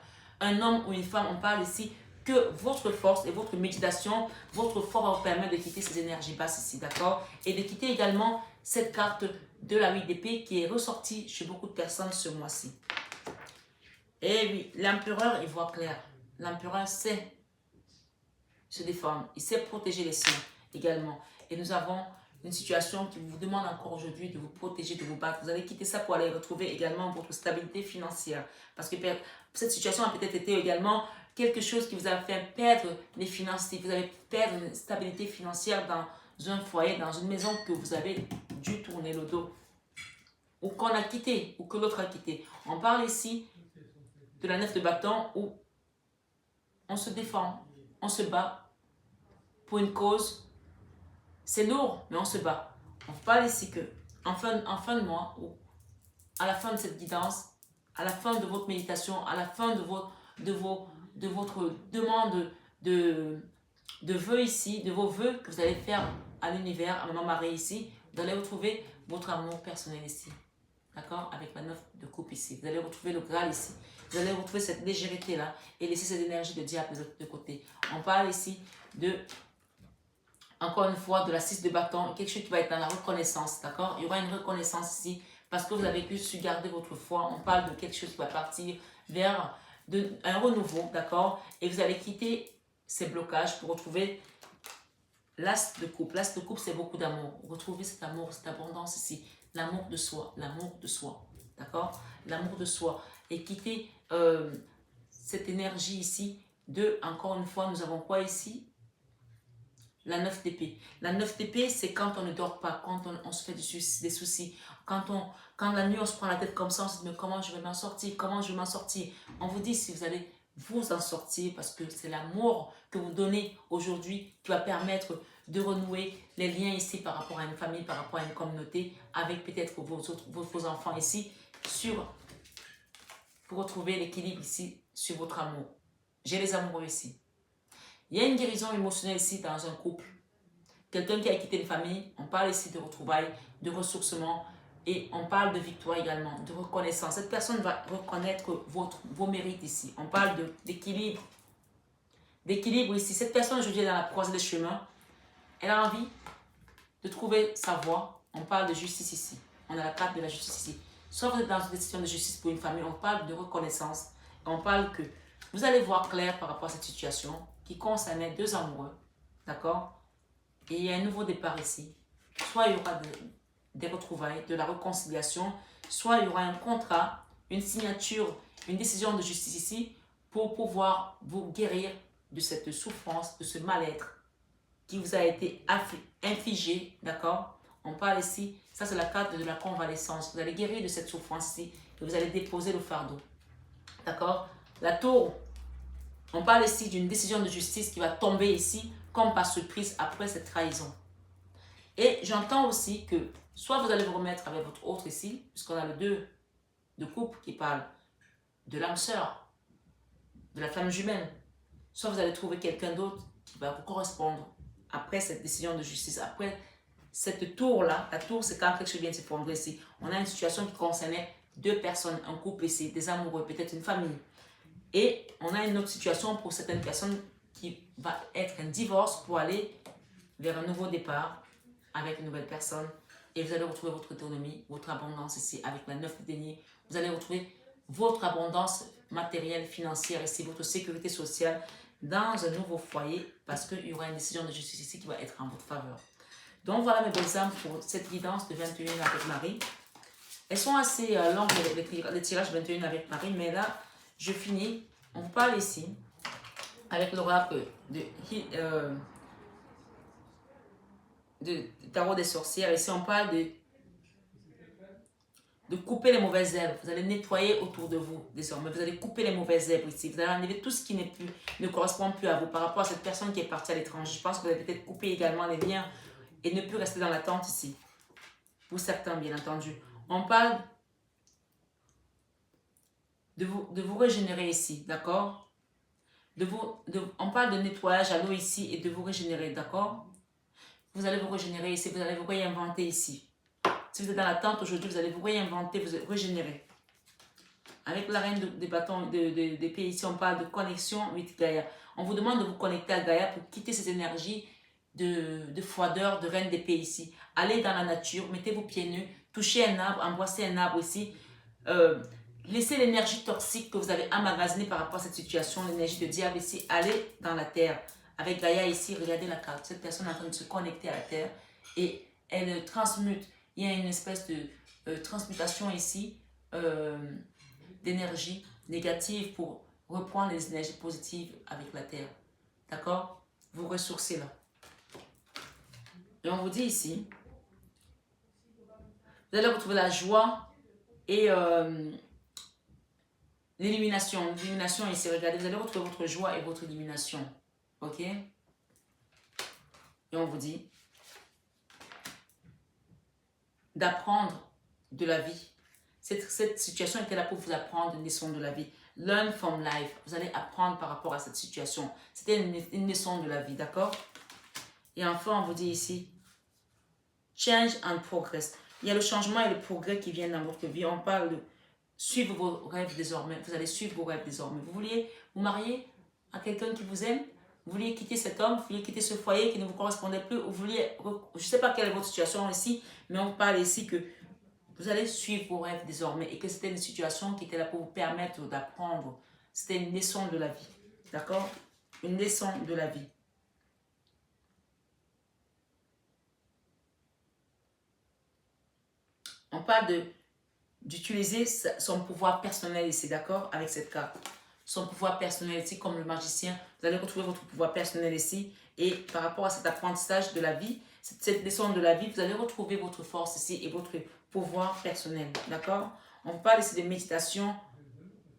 un homme ou une femme. On parle ici que votre force et votre méditation, votre force va vous permettre de quitter ces énergies basses ici, d'accord? Et de quitter également cette carte de la 8 d'épée qui est ressortie chez beaucoup de personnes ce mois-ci. Et oui, l'empereur, il voit clair. L'empereur sait se défendre, il sait protéger les siens également. Et nous avons une situation qui vous demande encore aujourd'hui de vous protéger, de vous battre. Vous allez quitter ça pour aller retrouver également votre stabilité financière. Parce que cette situation a peut-être été également quelque chose qui vous a fait perdre les finances. Vous avez perdu une stabilité financière dans un foyer, dans une maison que vous avez dû tourner le dos. Ou qu'on a quitté, ou que l'autre a quitté. On parle ici de la 9 de bâton où on se défend, on se bat pour une cause. C'est lourd, mais on se bat. On parle ici que en fin de mois, ou à la fin de cette guidance, à la fin de votre méditation, à la fin de votre demande de vœux ici, de vos vœux que vous allez faire à l'univers, à Maman Marie ici, vous allez retrouver votre amour personnel ici. D'accord? Avec la 9 de coupe ici. Vous allez retrouver le Graal ici. Vous allez retrouver cette légèreté là et laisser cette énergie de diable de côté. On parle ici de, encore une fois, de la 6 de bâton, quelque chose qui va être dans la reconnaissance. D'accord? Il y aura une reconnaissance ici parce que vous avez pu su garder votre foi. On parle de quelque chose qui va partir vers un renouveau. D'accord? Et vous allez quitter ces blocages pour retrouver l'as de coupe. L'as de coupe, c'est beaucoup d'amour. Retrouvez cet amour, cette abondance ici. L'amour de soi, l'amour de soi. D'accord? L'amour de soi. Et quitter cette énergie ici de, encore une fois, nous avons quoi ici? La 9 d'épée. La 9 d'épée, c'est quand on ne dort pas, quand on se fait des soucis, quand la nuit on se prend la tête comme ça, on se dit mais comment je vais m'en sortir, comment je vais m'en sortir. On vous dit si vous allez vous en sortir parce que c'est l'amour que vous donnez aujourd'hui qui va permettre de renouer les liens ici par rapport à une famille, par rapport à une communauté, avec peut-être vos enfants ici, pour retrouver l'équilibre ici sur votre amour. J'ai les amoureux ici. Il y a une guérison émotionnelle ici dans un couple. Quelqu'un qui a quitté une famille, on parle ici de retrouvailles, de ressourcement et on parle de victoire également, de reconnaissance. Cette personne va reconnaître vos mérites ici. On parle d'équilibre. D'équilibre ici. Cette personne aujourd'hui est dans la croisée des chemins. Elle a envie de trouver sa voie. On parle de justice ici. On a la carte de la justice ici. Soit vous êtes dans une décision de justice pour une famille, on parle de reconnaissance. On parle que vous allez voir clair par rapport à cette situation qui concernait deux amoureux. D'accord? Et il y a un nouveau départ ici. soit il y aura des retrouvailles, de la réconciliation, soit il y aura un contrat, une signature, une décision de justice ici pour pouvoir vous guérir de cette souffrance, de ce mal-être qui vous a été infligé, d'accord? On parle ici, ça c'est la carte de la convalescence. Vous allez guérir de cette souffrance ici et vous allez déposer le fardeau, d'accord? La tour, on parle ici d'une décision de justice qui va tomber ici comme par surprise après cette trahison. Et j'entends aussi que soit vous allez vous remettre avec votre autre ici, puisqu'on a le 2 de coupe qui parle de l'âme sœur, de la flamme jumelle, soit vous allez trouver quelqu'un d'autre qui va vous correspondre après cette décision de justice, après cette tour-là. La tour, c'est quand quelque chose vient de s'effondrer ici. On a une situation qui concernait deux personnes, un couple ici, des amoureux, peut-être une famille. Et on a une autre situation pour certaines personnes qui va être un divorce pour aller vers un nouveau départ avec une nouvelle personne. Et vous allez retrouver votre autonomie, votre abondance ici avec la 9 de denier. Vous allez retrouver votre abondance matérielle, financière ici, votre sécurité sociale dans un nouveau foyer parce qu'il y aura une décision de justice ici qui va être en votre faveur. Donc voilà mes belles âmes pour cette guidance de 21 avec Marie. Elles sont assez longues les tirages 21 avec Marie, mais là je finis. On parle ici avec l'oracle de tarot des sorcières. Ici on parle de couper les mauvaises herbes. Vous allez nettoyer autour de vous désormais. Vous allez couper les mauvaises herbes ici. Vous allez enlever tout ce qui ne correspond plus à vous par rapport à cette personne qui est partie à l'étranger. Je pense que vous allez peut-être couper également les liens et ne plus rester dans l'attente ici. Pour certains, bien entendu. On parle de vous régénérer ici, d'accord? On parle de nettoyage à l'eau ici et de vous régénérer, d'accord? Vous allez vous régénérer ici, vous allez vous réinventer ici. Si vous êtes dans l'attente aujourd'hui, vous allez vous réinventer, vous allez régénérer. Avec la reine des bâtons d'épée ici, on parle de connexion with Gaïa. On vous demande de vous connecter à Gaïa pour quitter cette énergie de froideur, de reine d'épée ici. Allez dans la nature, mettez vos pieds nus, touchez un arbre, embrassez un arbre ici. Laissez l'énergie toxique que vous avez emmagasinée par rapport à cette situation, l'énergie de diable ici, allez dans la terre. Avec Gaïa ici, regardez la carte. Cette personne est en train de se connecter à la terre et elle transmute. Il y a une espèce de transmutation ici d'énergie négative pour reprendre les énergies positives avec la terre. D'accord? Vous ressourcez là. Et on vous dit ici, vous allez retrouver la joie et l'illumination. L'illumination ici, regardez, vous allez retrouver votre joie et votre illumination. Ok? Et on vous dit d'apprendre de la vie. Cette situation était là pour vous apprendre une leçon de la vie. Learn from life. Vous allez apprendre par rapport à cette situation. C'était une leçon de la vie, d'accord? Et enfin, on vous dit ici, change and progress. Il y a le changement et le progrès qui viennent dans votre vie. On parle de suivre vos rêves désormais. Vous allez suivre vos rêves désormais. Vous vouliez vous marier à quelqu'un qui vous aime? Vous vouliez quitter cet homme? Vous vouliez quitter ce foyer qui ne vous correspondait plus? Vous vouliez, je ne sais pas quelle est votre situation ici, mais on parle ici que vous allez suivre vos rêves désormais et que c'était une situation qui était là pour vous permettre d'apprendre. C'était une leçon de la vie. D'accord? Une leçon de la vie. On parle d'utiliser son pouvoir personnel ici, d'accord? Avec cette carte. Son pouvoir personnel ici, comme le magicien. Vous allez retrouver votre pouvoir personnel ici. Et par rapport à cet apprentissage de la vie, cette leçon de la vie, vous allez retrouver votre force ici et votre pouvoir personnel, d'accord? On parle ici de méditation,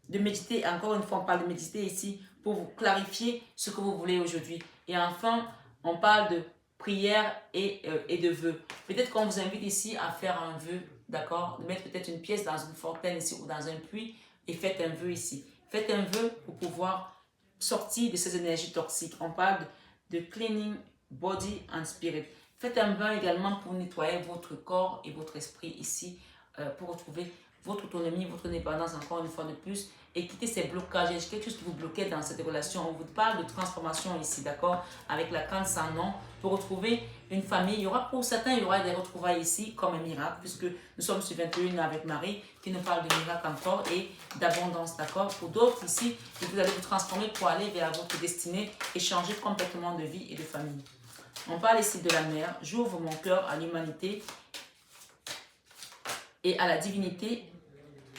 de méditer, encore une fois, on parle de méditer ici pour vous clarifier ce que vous voulez aujourd'hui. Et enfin, on parle de prière et de vœux. Peut-être qu'on vous invite ici à faire un vœu, d'accord? De mettre peut-être une pièce dans une fontaine ici ou dans un puits et faites un vœu ici. Faites un vœu pour pouvoir sortir de ces énergies toxiques. On parle de cleaning body and spirit. Faites un bain également pour nettoyer votre corps et votre esprit ici pour retrouver votre autonomie, votre indépendance encore une fois de plus et quitter ces blocages. Il y a quelque chose qui vous bloquait dans cette relation. On vous parle de transformation ici, d'accord? Avec la canne sans nom, pour retrouver une famille. Il y aura pour certains, il y aura des retrouvailles ici comme un miracle, puisque nous sommes sur 21 avec Marie qui nous parle de miracle encore et d'abondance, d'accord? Pour d'autres ici, vous allez vous transformer pour aller vers votre destinée et changer complètement de vie et de famille. On parle ici de la mère. J'ouvre mon cœur à l'humanité et à la divinité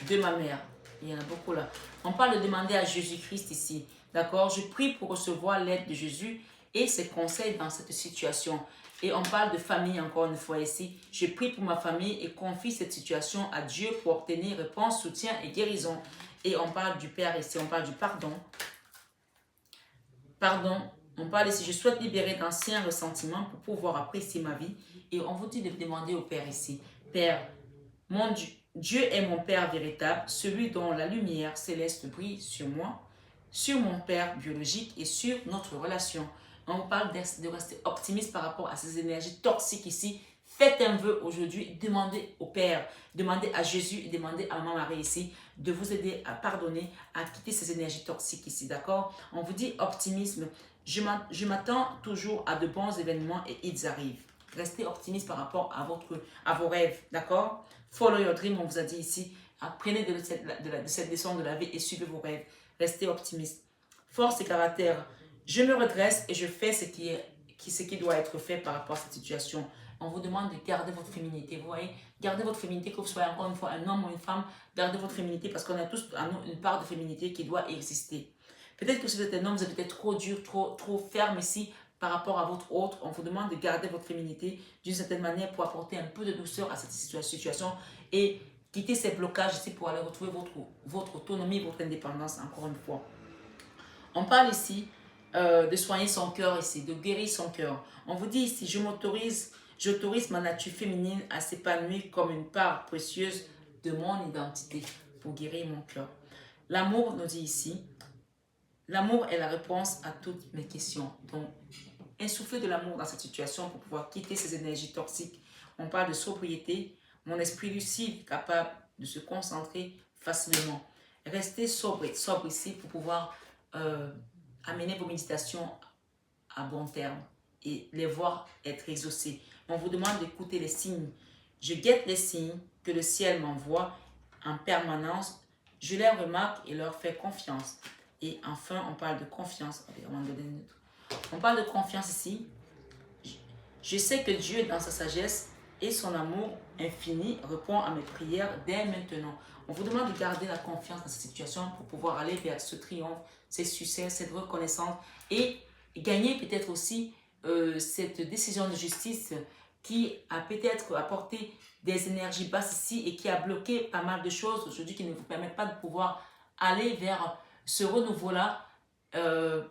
de ma mère. Il y en a beaucoup là. On parle de demander à Jésus-Christ ici. D'accord? Je prie pour recevoir l'aide de Jésus et ses conseils dans cette situation. Et on parle de famille encore une fois ici. Je prie pour ma famille et confie cette situation à Dieu pour obtenir réponse, soutien et guérison. Et on parle du Père ici. On parle du pardon. Pardon. On parle ici. Je souhaite libérer d'anciens ressentiments pour pouvoir apprécier ma vie. Et on vous dit de demander au Père ici. Père, mon Dieu est mon Père véritable, celui dont la lumière céleste brille sur moi, sur mon Père biologique et sur notre relation. On parle de rester optimiste par rapport à ces énergies toxiques ici. Faites un vœu aujourd'hui, demandez au Père, demandez à Jésus et demandez à Maman Marie ici de vous aider à pardonner, à quitter ces énergies toxiques ici, d'accord? On vous dit optimisme. Je m'attends toujours à de bons événements et ils arrivent. Restez optimiste par rapport à vos rêves, d'accord? Follow your dream, on vous a dit ici. Apprenez de cette leçon de la vie et suivez vos rêves. Restez optimiste. Force et caractère. Je me redresse et je fais ce qui doit être fait par rapport à cette situation. On vous demande de garder votre féminité. Vous voyez, gardez votre féminité, que vous soyez encore une fois un homme ou une femme. Gardez votre féminité parce qu'on a tous une part de féminité qui doit exister. Peut-être que si vous êtes un homme, vous êtes peut-être trop dur, trop ferme ici par rapport à votre autre. On vous demande de garder votre féminité d'une certaine manière pour apporter un peu de douceur à cette situation et quitter ces blocages ici pour aller retrouver votre autonomie, votre indépendance encore une fois. On parle ici de soigner son cœur ici, de guérir son cœur. On vous dit ici, j'autorise ma nature féminine à s'épanouir comme une part précieuse de mon identité pour guérir mon cœur. L'amour nous dit ici, l'amour est la réponse à toutes mes questions. Donc, insuffler de l'amour dans cette situation pour pouvoir quitter ces énergies toxiques. On parle de sobriété, mon esprit lucide capable de se concentrer facilement. Restez sobre ici pour pouvoir amener vos méditations à bon terme et les voir être exaucées. On vous demande d'écouter les signes. Je guette les signes que le ciel m'envoie en permanence. Je les remarque et leur fais confiance. Et enfin, on parle de confiance. On parle de confiance ici. Je sais que Dieu, dans sa sagesse et son amour infini, répond à mes prières dès maintenant. On vous demande de garder la confiance dans cette situation pour pouvoir aller vers ce triomphe, ces succès, cette reconnaissance et gagner peut-être aussi cette décision de justice qui a peut-être apporté des énergies basses ici et qui a bloqué pas mal de choses aujourd'hui qui ne vous permettent pas de pouvoir aller vers ce renouveau-là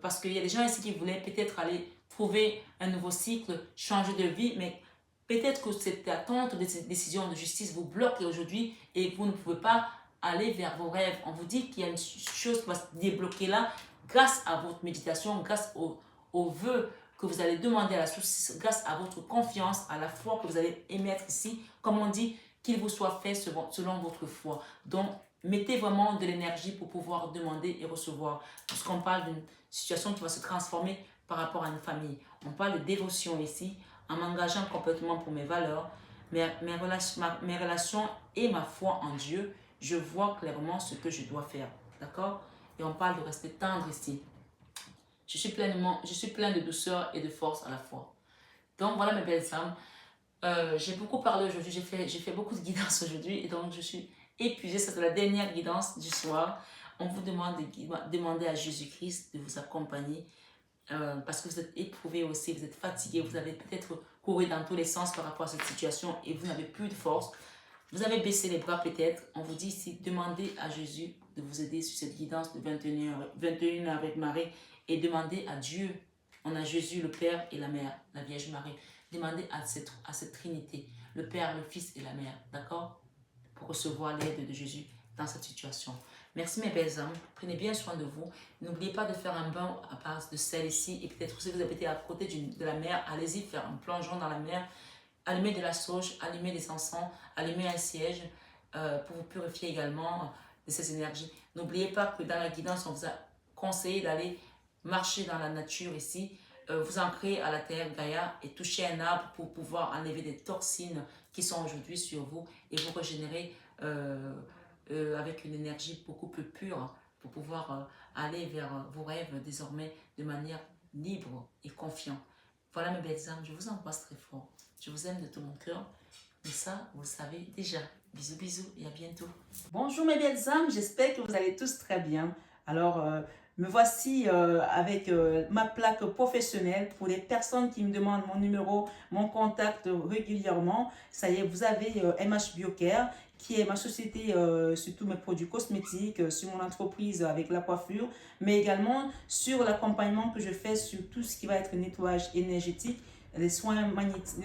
parce qu'il y a des gens ici qui voulaient peut-être aller trouver un nouveau cycle, changer de vie, mais peut-être que cette attente de cette décision de justice vous bloque aujourd'hui et vous ne pouvez pas aller vers vos rêves. On vous dit qu'il y a une chose qui va se débloquer là grâce à votre méditation, grâce au vœu que vous allez demander à la source, grâce à votre confiance, à la foi que vous allez émettre ici. Comme on dit, qu'il vous soit fait selon votre foi. Donc, mettez vraiment de l'énergie pour pouvoir demander et recevoir. Puisqu'on parle d'une situation qui va se transformer par rapport à une famille. On parle de dévotion ici, en m'engageant complètement pour mes valeurs, mes relations et ma foi en Dieu. Je vois clairement ce que je dois faire. D'accord? Et on parle de rester tendre ici. Je suis plein de douceur et de force à la fois. Donc voilà mes belles âmes. J'ai beaucoup parlé aujourd'hui, j'ai fait beaucoup de guidance aujourd'hui et donc je suis épuisée. C'est la dernière guidance du soir. On vous demande de demander à Jésus-Christ de vous accompagner parce que vous êtes éprouvé aussi, vous êtes fatigué, vous avez peut-être couru dans tous les sens par rapport à cette situation et vous n'avez plus de force. Vous avez baissé les bras peut-être. On vous dit ici, demandez à Jésus de vous aider sur cette guidance de 21 avec Marie et demandez à Dieu. On a Jésus, le Père et la Mère, la Vierge Marie. Demandez à cette Trinité, le Père, le Fils et la Mère, d'accord? Pour recevoir l'aide de Jésus dans cette situation. Merci mes belles âmes, prenez bien soin de vous. N'oubliez pas de faire un bain à base de sel ici et peut-être si vous avez été à côté de la mer, allez-y faire un plongeon dans la mer. Allumez de la sauge, allumez des encens, allumez un siège, pour vous purifier également de ces énergies. N'oubliez pas que dans la guidance, on vous a conseillé d'aller marcher dans la nature ici, vous ancrer à la terre Gaïa et toucher un arbre pour pouvoir enlever des toxines qui sont aujourd'hui sur vous et vous régénérer avec une énergie beaucoup plus pure pour pouvoir aller vers vos rêves désormais de manière libre et confiante. Voilà mes belles âmes, je vous embrasse très fort. Je vous aime de tout mon cœur. Et ça, vous le savez déjà. Bisous, bisous et à bientôt. Bonjour mes belles âmes, j'espère que vous allez tous très bien. Alors, me voici avec ma plaque professionnelle pour les personnes qui me demandent mon numéro, mon contact régulièrement. Ça y est, vous avez MH Biocare, qui est ma société sur tous mes produits cosmétiques, sur mon entreprise avec la coiffure, mais également sur l'accompagnement que je fais sur tout ce qui va être nettoyage énergétique, les soins de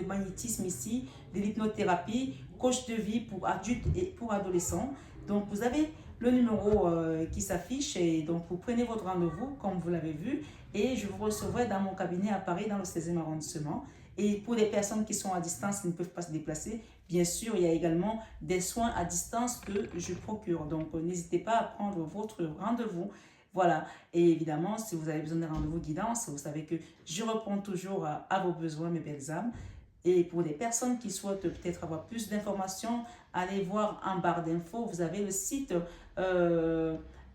magnétisme ici, de l'hypnothérapie, coach de vie pour adultes et pour adolescents. Donc, vous avez le numéro qui s'affiche et donc vous prenez votre rendez-vous comme vous l'avez vu et je vous recevrai dans mon cabinet à Paris dans le 16e arrondissement. Et pour les personnes qui sont à distance, qui ne peuvent pas se déplacer, bien sûr, il y a également des soins à distance que je procure. Donc, n'hésitez pas à prendre votre rendez-vous. Voilà, et évidemment, si vous avez besoin d'un rendez-vous guidance, vous savez que je réponds toujours à vos besoins, mes belles âmes. Et pour les personnes qui souhaitent peut-être avoir plus d'informations, allez voir en barre d'infos, vous avez le site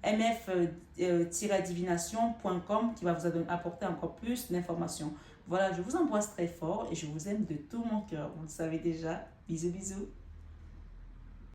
mf-divination.com qui va vous apporter encore plus d'informations. Voilà, je vous embrasse très fort et je vous aime de tout mon cœur. Vous le savez déjà. Bisous, bisous.